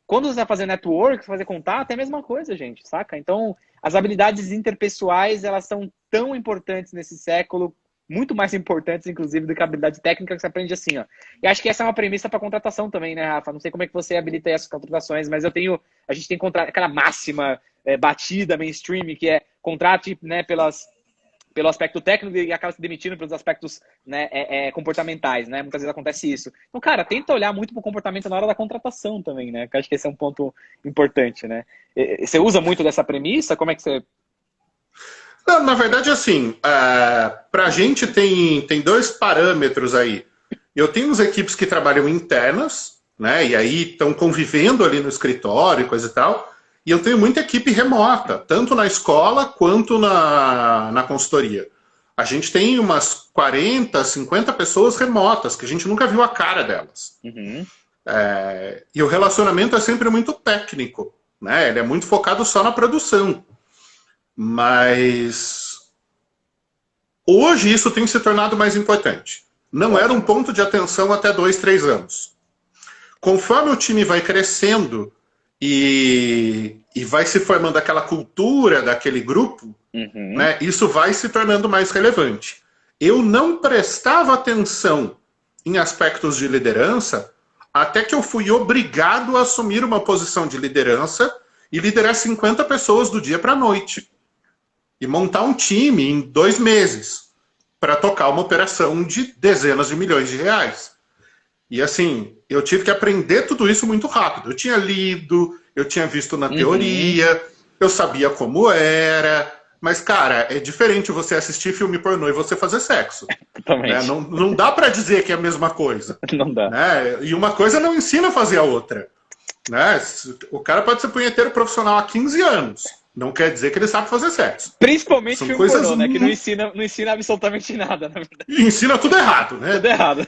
quando você vai fazer network, fazer contato, é a mesma coisa, gente, saca? Então, as habilidades interpessoais, elas são tão importantes nesse século, muito mais importantes, inclusive, do que a habilidade técnica que você aprende assim, ó. E acho que essa é uma premissa para contratação também, né, Rafa? Não sei como é que você habilita essas contratações, mas a gente tem aquela máxima batida, mainstream, que é contrate, né, pelo aspecto técnico e acaba se demitindo pelos aspectos, né, comportamentais, né? Muitas vezes acontece isso. Então, cara, tenta olhar muito pro comportamento na hora da contratação também, né? Que eu acho que esse é um ponto importante, né? Você usa muito dessa premissa? Como é que você... Não, na verdade, assim, pra gente tem dois parâmetros aí. Eu tenho as equipes que trabalham internas, né? E aí estão convivendo ali no escritório e coisa e tal. E eu tenho muita equipe remota, tanto na escola quanto na consultoria. A gente tem umas 40, 50 pessoas remotas, que a gente nunca viu a cara delas. Uhum. E o relacionamento é sempre muito técnico, né? Ele é muito focado só na produção. Mas hoje isso tem se tornado mais importante. Não era um ponto de atenção até 2, 3 anos. Conforme o time vai crescendo e vai se formando aquela cultura daquele grupo, né, isso vai se tornando mais relevante. Eu não prestava atenção em aspectos de liderança até que eu fui obrigado a assumir uma posição de liderança e liderar 50 pessoas do dia para a noite. E montar um time em 2 meses para tocar uma operação de dezenas de milhões de reais. E assim, eu tive que aprender tudo isso muito rápido. Eu tinha lido, eu tinha visto na teoria, eu sabia como era, mas, cara, é diferente você assistir filme pornô e você fazer sexo. Né? Não dá para dizer que é a mesma coisa. Não dá. Né? E uma coisa não ensina a fazer a outra. Né? O cara pode ser punheteiro profissional há 15 anos. Não quer dizer que ele sabe fazer sexo. Principalmente filme pornô, né? Que não ensina absolutamente nada, na verdade. E ensina tudo errado, né? Tudo errado.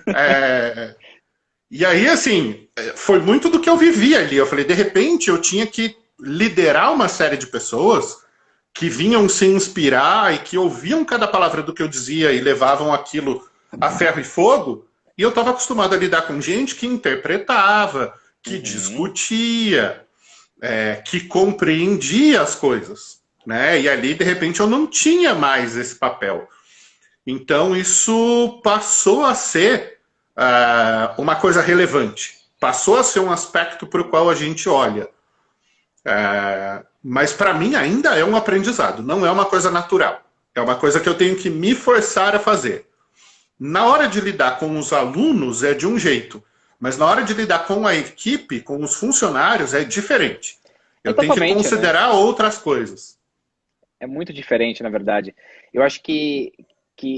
E aí, assim, foi muito do que eu vivi ali. Eu falei, de repente, eu tinha que liderar uma série de pessoas que vinham se inspirar e que ouviam cada palavra do que eu dizia e levavam aquilo a ferro e fogo. E eu estava acostumado a lidar com gente que interpretava, que discutia, que compreendia as coisas. Né? E ali, de repente, eu não tinha mais esse papel. Então, isso passou a ser uma coisa relevante. Passou a ser um aspecto para o qual a gente olha. Mas para mim ainda é um aprendizado, não é uma coisa natural. É uma coisa que eu tenho que me forçar a fazer. Na hora de lidar com os alunos é de um jeito, mas na hora de lidar com a equipe, com os funcionários, é diferente. Eu tenho que considerar outras coisas. É muito diferente, na verdade. Eu acho que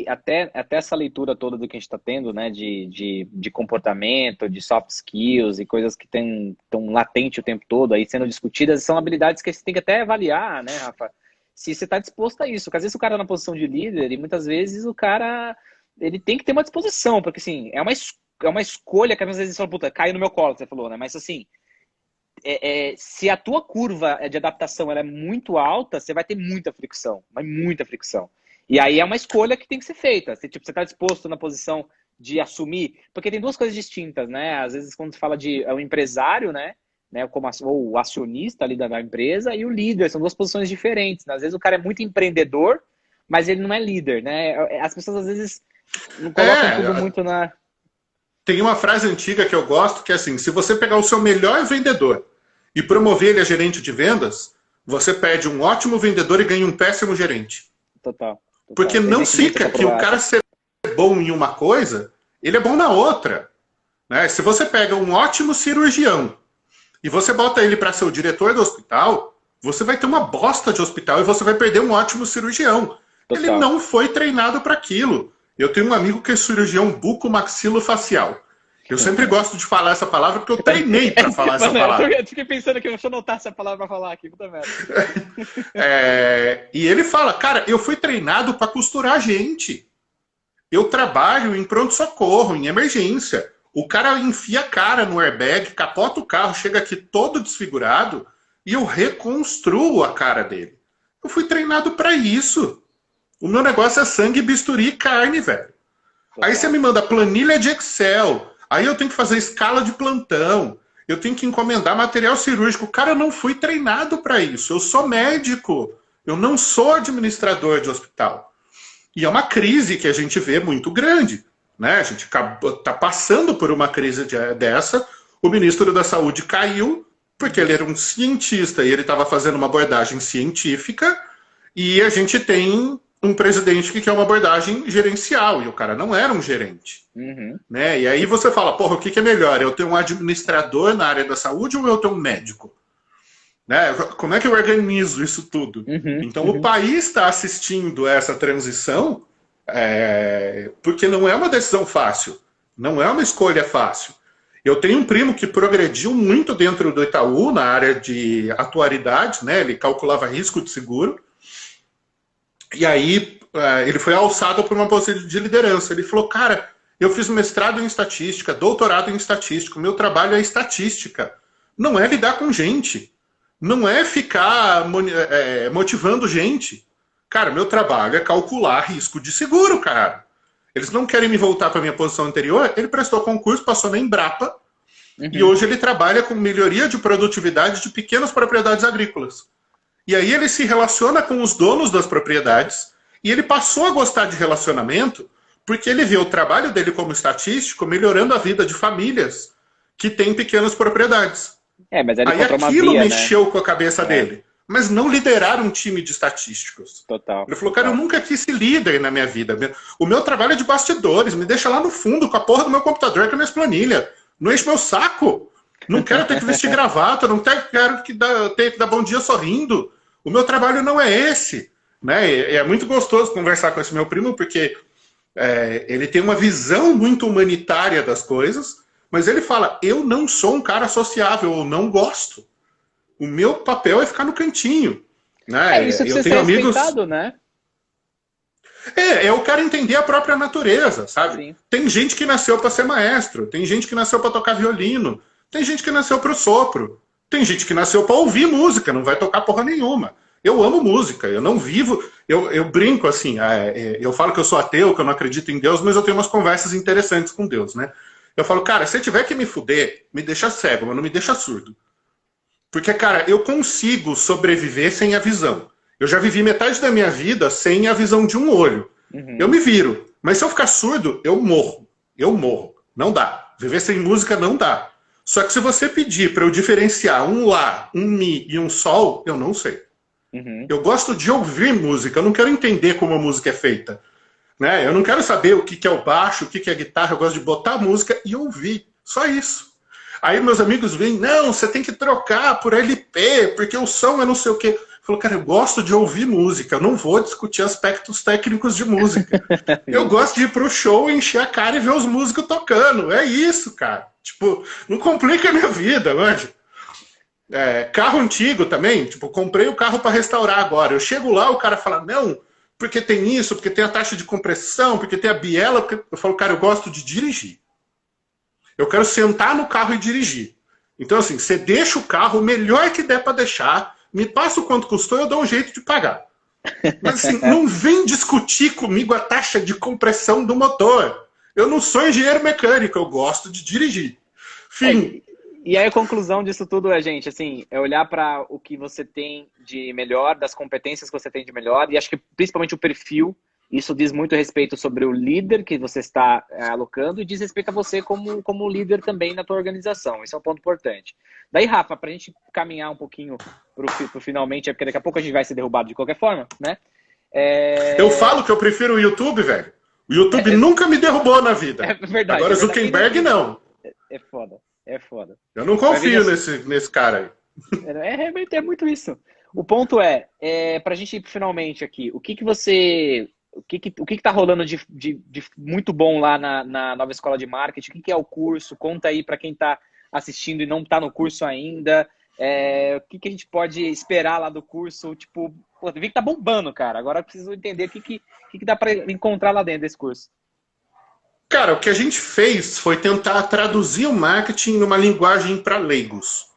até essa leitura toda do que a gente está tendo, né, de comportamento, de soft skills e coisas que estão latentes o tempo todo aí sendo discutidas, são habilidades que você tem que até avaliar, né, Rafa? Se você está disposto a isso. Porque às vezes o cara na posição de líder e muitas vezes o cara ele tem que ter uma disposição, porque assim, é uma escolha que às vezes você fala, puta, caiu no meu colo, você falou, né? Mas assim, se a tua curva de adaptação ela é muito alta, você vai ter muita fricção, muita fricção. E aí é uma escolha que tem que ser feita. Você está disposto na posição de assumir? Porque tem duas coisas distintas, né? Às vezes quando você fala de o empresário, né? Como ou o acionista ali da empresa e o líder, são duas posições diferentes. Né? Às vezes o cara é muito empreendedor, mas ele não é líder, né? As pessoas às vezes não colocam tudo muito na... Tem uma frase antiga que eu gosto, que é assim, se você pegar o seu melhor vendedor e promover ele a gerente de vendas, você perde um ótimo vendedor e ganha um péssimo gerente. Total. Porque não fica que o cara ser bom em uma coisa, ele é bom na outra. Né? Se você pega um ótimo cirurgião e você bota ele para ser o diretor do hospital, você vai ter uma bosta de hospital e você vai perder um ótimo cirurgião. Total. Ele não foi treinado para aquilo. Eu tenho um amigo que é cirurgião bucomaxilofacial. Eu sempre gosto de falar essa palavra porque eu treinei para falar essa palavra. Eu fiquei pensando que deixa eu anotar essa palavra para falar aqui, puta merda. E ele fala, cara, eu fui treinado para costurar gente. Eu trabalho em pronto-socorro, em emergência. O cara enfia a cara no airbag, capota o carro, chega aqui todo desfigurado e eu reconstruo a cara dele. Eu fui treinado para isso. O meu negócio é sangue, bisturi e carne, velho. Aí você me manda planilha de Excel. Aí eu tenho que fazer escala de plantão. Eu tenho que encomendar material cirúrgico. Cara, eu não fui treinado para isso. Eu sou médico. Eu não sou administrador de hospital. E é uma crise que a gente vê muito grande, né? A gente está passando por uma crise dessa. O ministro da Saúde caiu porque ele era um cientista e ele estava fazendo uma abordagem científica. E a gente tem um presidente que quer uma abordagem gerencial, e o cara não era um gerente. Né? E aí você fala, porra, o que é melhor? Eu ter um administrador na área da saúde ou eu ter um médico? Né? Como é que eu organizo isso tudo? Então o país está assistindo essa transição porque não é uma decisão fácil, não é uma escolha fácil. Eu tenho um primo que progrediu muito dentro do Itaú na área de atuariedade, né? Ele calculava risco de seguro, e aí ele foi alçado por uma posição de liderança. Ele falou, cara, eu fiz mestrado em estatística, doutorado em estatística, o meu trabalho é estatística, não é lidar com gente, não é ficar motivando gente. Cara, meu trabalho é calcular risco de seguro, cara. Eles não querem me voltar para a minha posição anterior, ele prestou concurso, passou na Embrapa, e hoje ele trabalha com melhoria de produtividade de pequenas propriedades agrícolas. E aí ele se relaciona com os donos das propriedades, e ele passou a gostar de relacionamento, porque ele vê o trabalho dele como estatístico melhorando a vida de famílias que têm pequenas propriedades. Mas ele aí aquilo mexeu com a cabeça dele. Mas não liderar um time de estatísticos. Total. Ele falou, cara, eu nunca quis ser líder na minha vida. O meu trabalho é de bastidores, me deixa lá no fundo com a porra do meu computador, com as minhas planilhas. Não enche meu saco. Não quero ter que vestir gravata, não quero ter que dar bom dia sorrindo. O meu trabalho não é esse. Né? É muito gostoso conversar com esse meu primo, porque ele tem uma visão muito humanitária das coisas, mas ele fala, eu não sou um cara sociável, eu não gosto. O meu papel é ficar no cantinho. Né? Isso precisa ser respeitado, né? Eu quero entender a própria natureza, sabe? Sim. Tem gente que nasceu para ser maestro, tem gente que nasceu para tocar violino, tem gente que nasceu para o sopro, tem gente que nasceu para ouvir música, não vai tocar porra nenhuma. Eu amo música, eu não vivo... Eu brinco assim, eu falo que eu sou ateu, que eu não acredito em Deus, mas eu tenho umas conversas interessantes com Deus, né? Eu falo, cara, se tiver que me fuder, me deixa cego, mas não me deixa surdo. Porque, cara, eu consigo sobreviver sem a visão. Eu já vivi metade da minha vida sem a visão de um olho. Eu me viro. Mas se eu ficar surdo, eu morro. Eu morro. Não dá. Viver sem música não dá. Só que se você pedir para eu diferenciar um Lá, um Mi e um Sol, eu não sei. Eu gosto de ouvir música. Eu não quero entender como a música é feita. Né? Eu não quero saber o que é o baixo, o que é a guitarra. Eu gosto de botar a música e ouvir. Só isso. Aí meus amigos vêm, não, você tem que trocar por LP, porque o som é não sei o quê. Eu falo, cara, eu gosto de ouvir música, eu não vou discutir aspectos técnicos de música. Eu gosto de ir pro show, encher a cara e ver os músicos tocando. É isso, cara. Tipo, não complica a minha vida, manja. Carro antigo também, tipo, comprei o carro para restaurar agora. Eu chego lá, o cara fala, não, porque tem isso, porque tem a taxa de compressão, porque tem a biela. Porque... Eu falo, cara, eu gosto de dirigir. Eu quero sentar no carro e dirigir. Então, assim, você deixa o carro o melhor que der para deixar, me passa o quanto custou, eu dou um jeito de pagar. Mas, assim, não vem discutir comigo a taxa de compressão do motor. Eu não sou engenheiro mecânico, eu gosto de dirigir. Fim. E aí a conclusão disso tudo gente, assim, é olhar para o que você tem de melhor, das competências que você tem de melhor, e acho que principalmente o perfil. Isso diz muito respeito sobre o líder que você está alocando e diz respeito a você como líder também na tua organização. Esse é um ponto importante. Daí, Rafa, para a gente caminhar um pouquinho pro finalmente, porque daqui a pouco a gente vai ser derrubado de qualquer forma, né? Eu falo que eu prefiro o YouTube, velho. O YouTube nunca me derrubou na vida. É verdade. Agora o Zuckerberg não. É foda. Eu não confio nesse cara aí. Realmente é muito isso. O ponto para a gente ir finalmente aqui, o que você... o que tá rolando de muito bom lá na nova escola de marketing? O que é o curso? Conta aí para quem está assistindo e não está no curso ainda. O que a gente pode esperar lá do curso? Tipo, pô, vi que tá bombando, cara. Agora eu preciso entender o que dá para encontrar lá dentro desse curso. Cara, o que a gente fez foi tentar traduzir o marketing numa linguagem para leigos.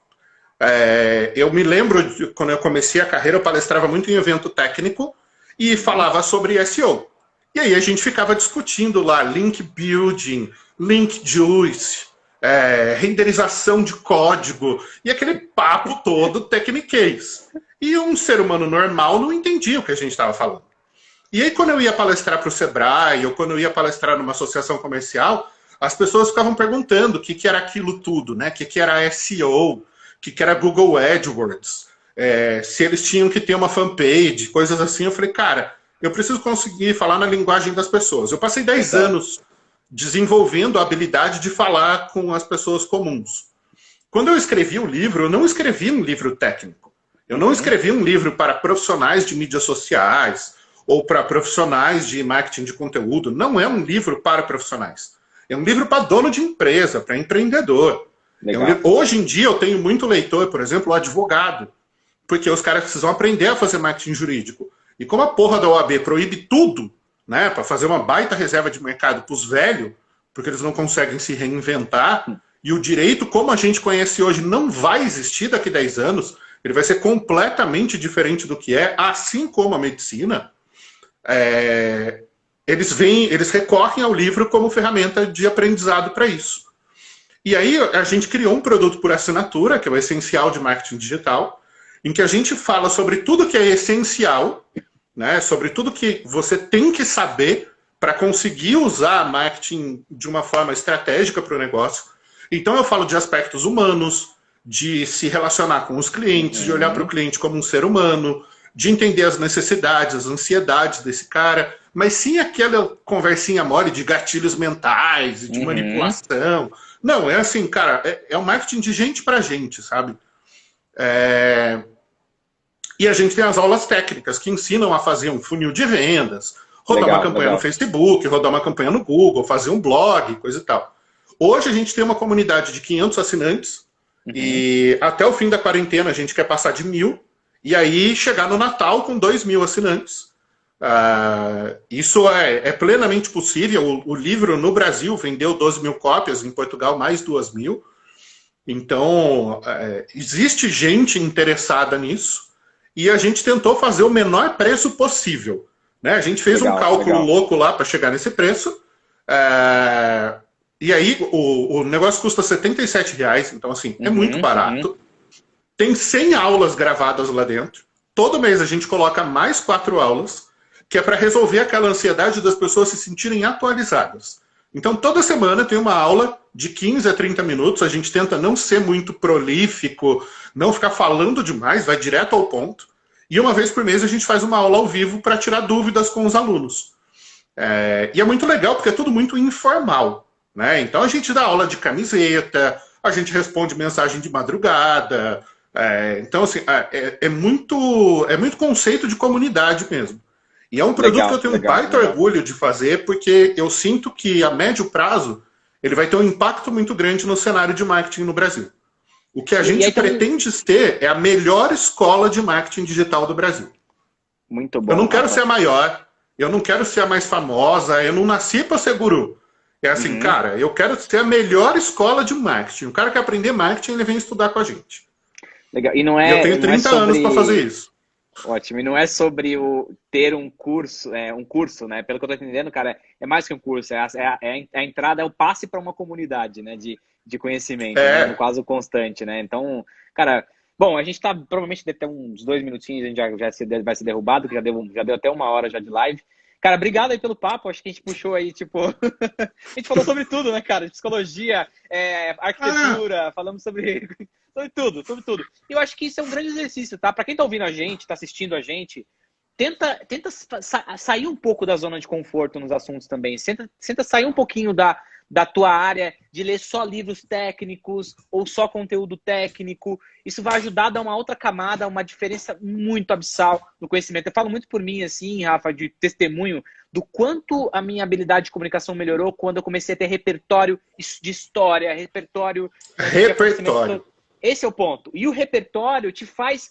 Eu me lembro, quando eu comecei a carreira, eu palestrava muito em evento técnico e falava sobre SEO. E aí a gente ficava discutindo lá link building, link juice, renderização de código e aquele papo todo tecniquez. E um ser humano normal não entendia o que a gente estava falando. E aí, quando eu ia palestrar para o Sebrae, ou quando eu ia palestrar numa associação comercial, as pessoas ficavam perguntando o que era aquilo tudo, né? O que era SEO, o que era Google AdWords, se eles tinham que ter uma fanpage, coisas assim. Eu falei, cara, eu preciso conseguir falar na linguagem das pessoas. Eu passei 10 anos desenvolvendo a habilidade de falar com as pessoas comuns. Quando eu escrevi o livro, eu não escrevi um livro técnico. Eu não escrevi um livro para profissionais de mídias sociais, ou para profissionais de marketing de conteúdo. Não é um livro para profissionais. É um livro para dono de empresa, para empreendedor. Hoje em dia eu tenho muito leitor, por exemplo, o advogado, porque os caras precisam aprender a fazer marketing jurídico. E como a porra da OAB proíbe tudo, né, para fazer uma baita reserva de mercado para os velhos, porque eles não conseguem se reinventar, e o direito como a gente conhece hoje não vai existir daqui a 10 anos, ele vai ser completamente diferente do que é, assim como a medicina. Eles recorrem ao livro como ferramenta de aprendizado para isso. E aí a gente criou um produto por assinatura, que é o Essencial de Marketing Digital, em que a gente fala sobre tudo que é essencial, né, sobre tudo que você tem que saber para conseguir usar marketing de uma forma estratégica para o negócio. Então eu falo de aspectos humanos, de se relacionar com os clientes, de olhar para o cliente como um ser humano, de entender as necessidades, as ansiedades desse cara, mas sim aquela conversinha mole de gatilhos mentais, de manipulação. Não, é assim, cara, é um marketing de gente para gente, sabe? E a gente tem as aulas técnicas que ensinam a fazer um funil de vendas, rodar uma campanha no Facebook, rodar uma campanha no Google, fazer um blog, coisa e tal. Hoje a gente tem uma comunidade de 500 assinantes e até o fim da quarentena a gente quer passar de 1.000. E aí chegar no Natal com 2.000 assinantes. Isso é plenamente possível. O livro no Brasil vendeu 12.000 cópias, em Portugal mais 2.000. Então, existe gente interessada nisso. E a gente tentou fazer o menor preço possível. Né? A gente fez um cálculo louco lá para chegar nesse preço. E aí o negócio custa R$77. Então, assim, é muito barato. Tem 100 aulas gravadas lá dentro. Todo mês a gente coloca mais 4 aulas, que é para resolver aquela ansiedade das pessoas se sentirem atualizadas. Então, toda semana tem uma aula de 15 a 30 minutos. A gente tenta não ser muito prolífico, não ficar falando demais, vai direto ao ponto. E uma vez por mês a gente faz uma aula ao vivo para tirar dúvidas com os alunos. E é muito legal, porque é tudo muito informal. Né? Então, a gente dá aula de camiseta, a gente responde mensagem de madrugada. Então, assim, é muito conceito de comunidade mesmo. E é um produto que eu tenho um baita orgulho de fazer, porque eu sinto que a médio prazo ele vai ter um impacto muito grande no cenário de marketing no Brasil. O que a gente pretende ter é a melhor escola de marketing digital do Brasil. Muito bom. Eu não quero ser a maior, eu não quero ser a mais famosa, eu não nasci para ser guru. É assim, cara, eu quero ser a melhor escola de marketing. O cara quer aprender marketing, ele vem estudar com a gente. Legal. E não é, eu tenho 30 anos para fazer isso. Ótimo. E não é sobre ter um curso, né? Pelo que eu estou entendendo, cara, é mais que um curso. A entrada, é o passe para uma comunidade, né? De conhecimento, né? No caso constante, né? Então, cara, bom, a gente provavelmente deve ter uns 2 minutinhos, a gente já vai ser derrubado, que já deu até 1 hora já de live. Cara, obrigado aí pelo papo. Acho que a gente puxou aí, tipo... a gente falou sobre tudo, né, cara? Psicologia, arquitetura, falamos sobre tudo, sobre tudo. E eu acho que isso é um grande exercício, tá? Pra quem tá ouvindo a gente, tá assistindo a gente, tenta sair um pouco da zona de conforto nos assuntos também. Tenta sair um pouquinho da tua área, de ler só livros técnicos ou só conteúdo técnico. Isso vai ajudar a dar uma outra camada, uma diferença muito abissal no conhecimento. Eu falo muito por mim, assim, Rafa, de testemunho, do quanto a minha habilidade de comunicação melhorou quando eu comecei a ter repertório de história, repertório... Repertório. Esse é o ponto. E o repertório te faz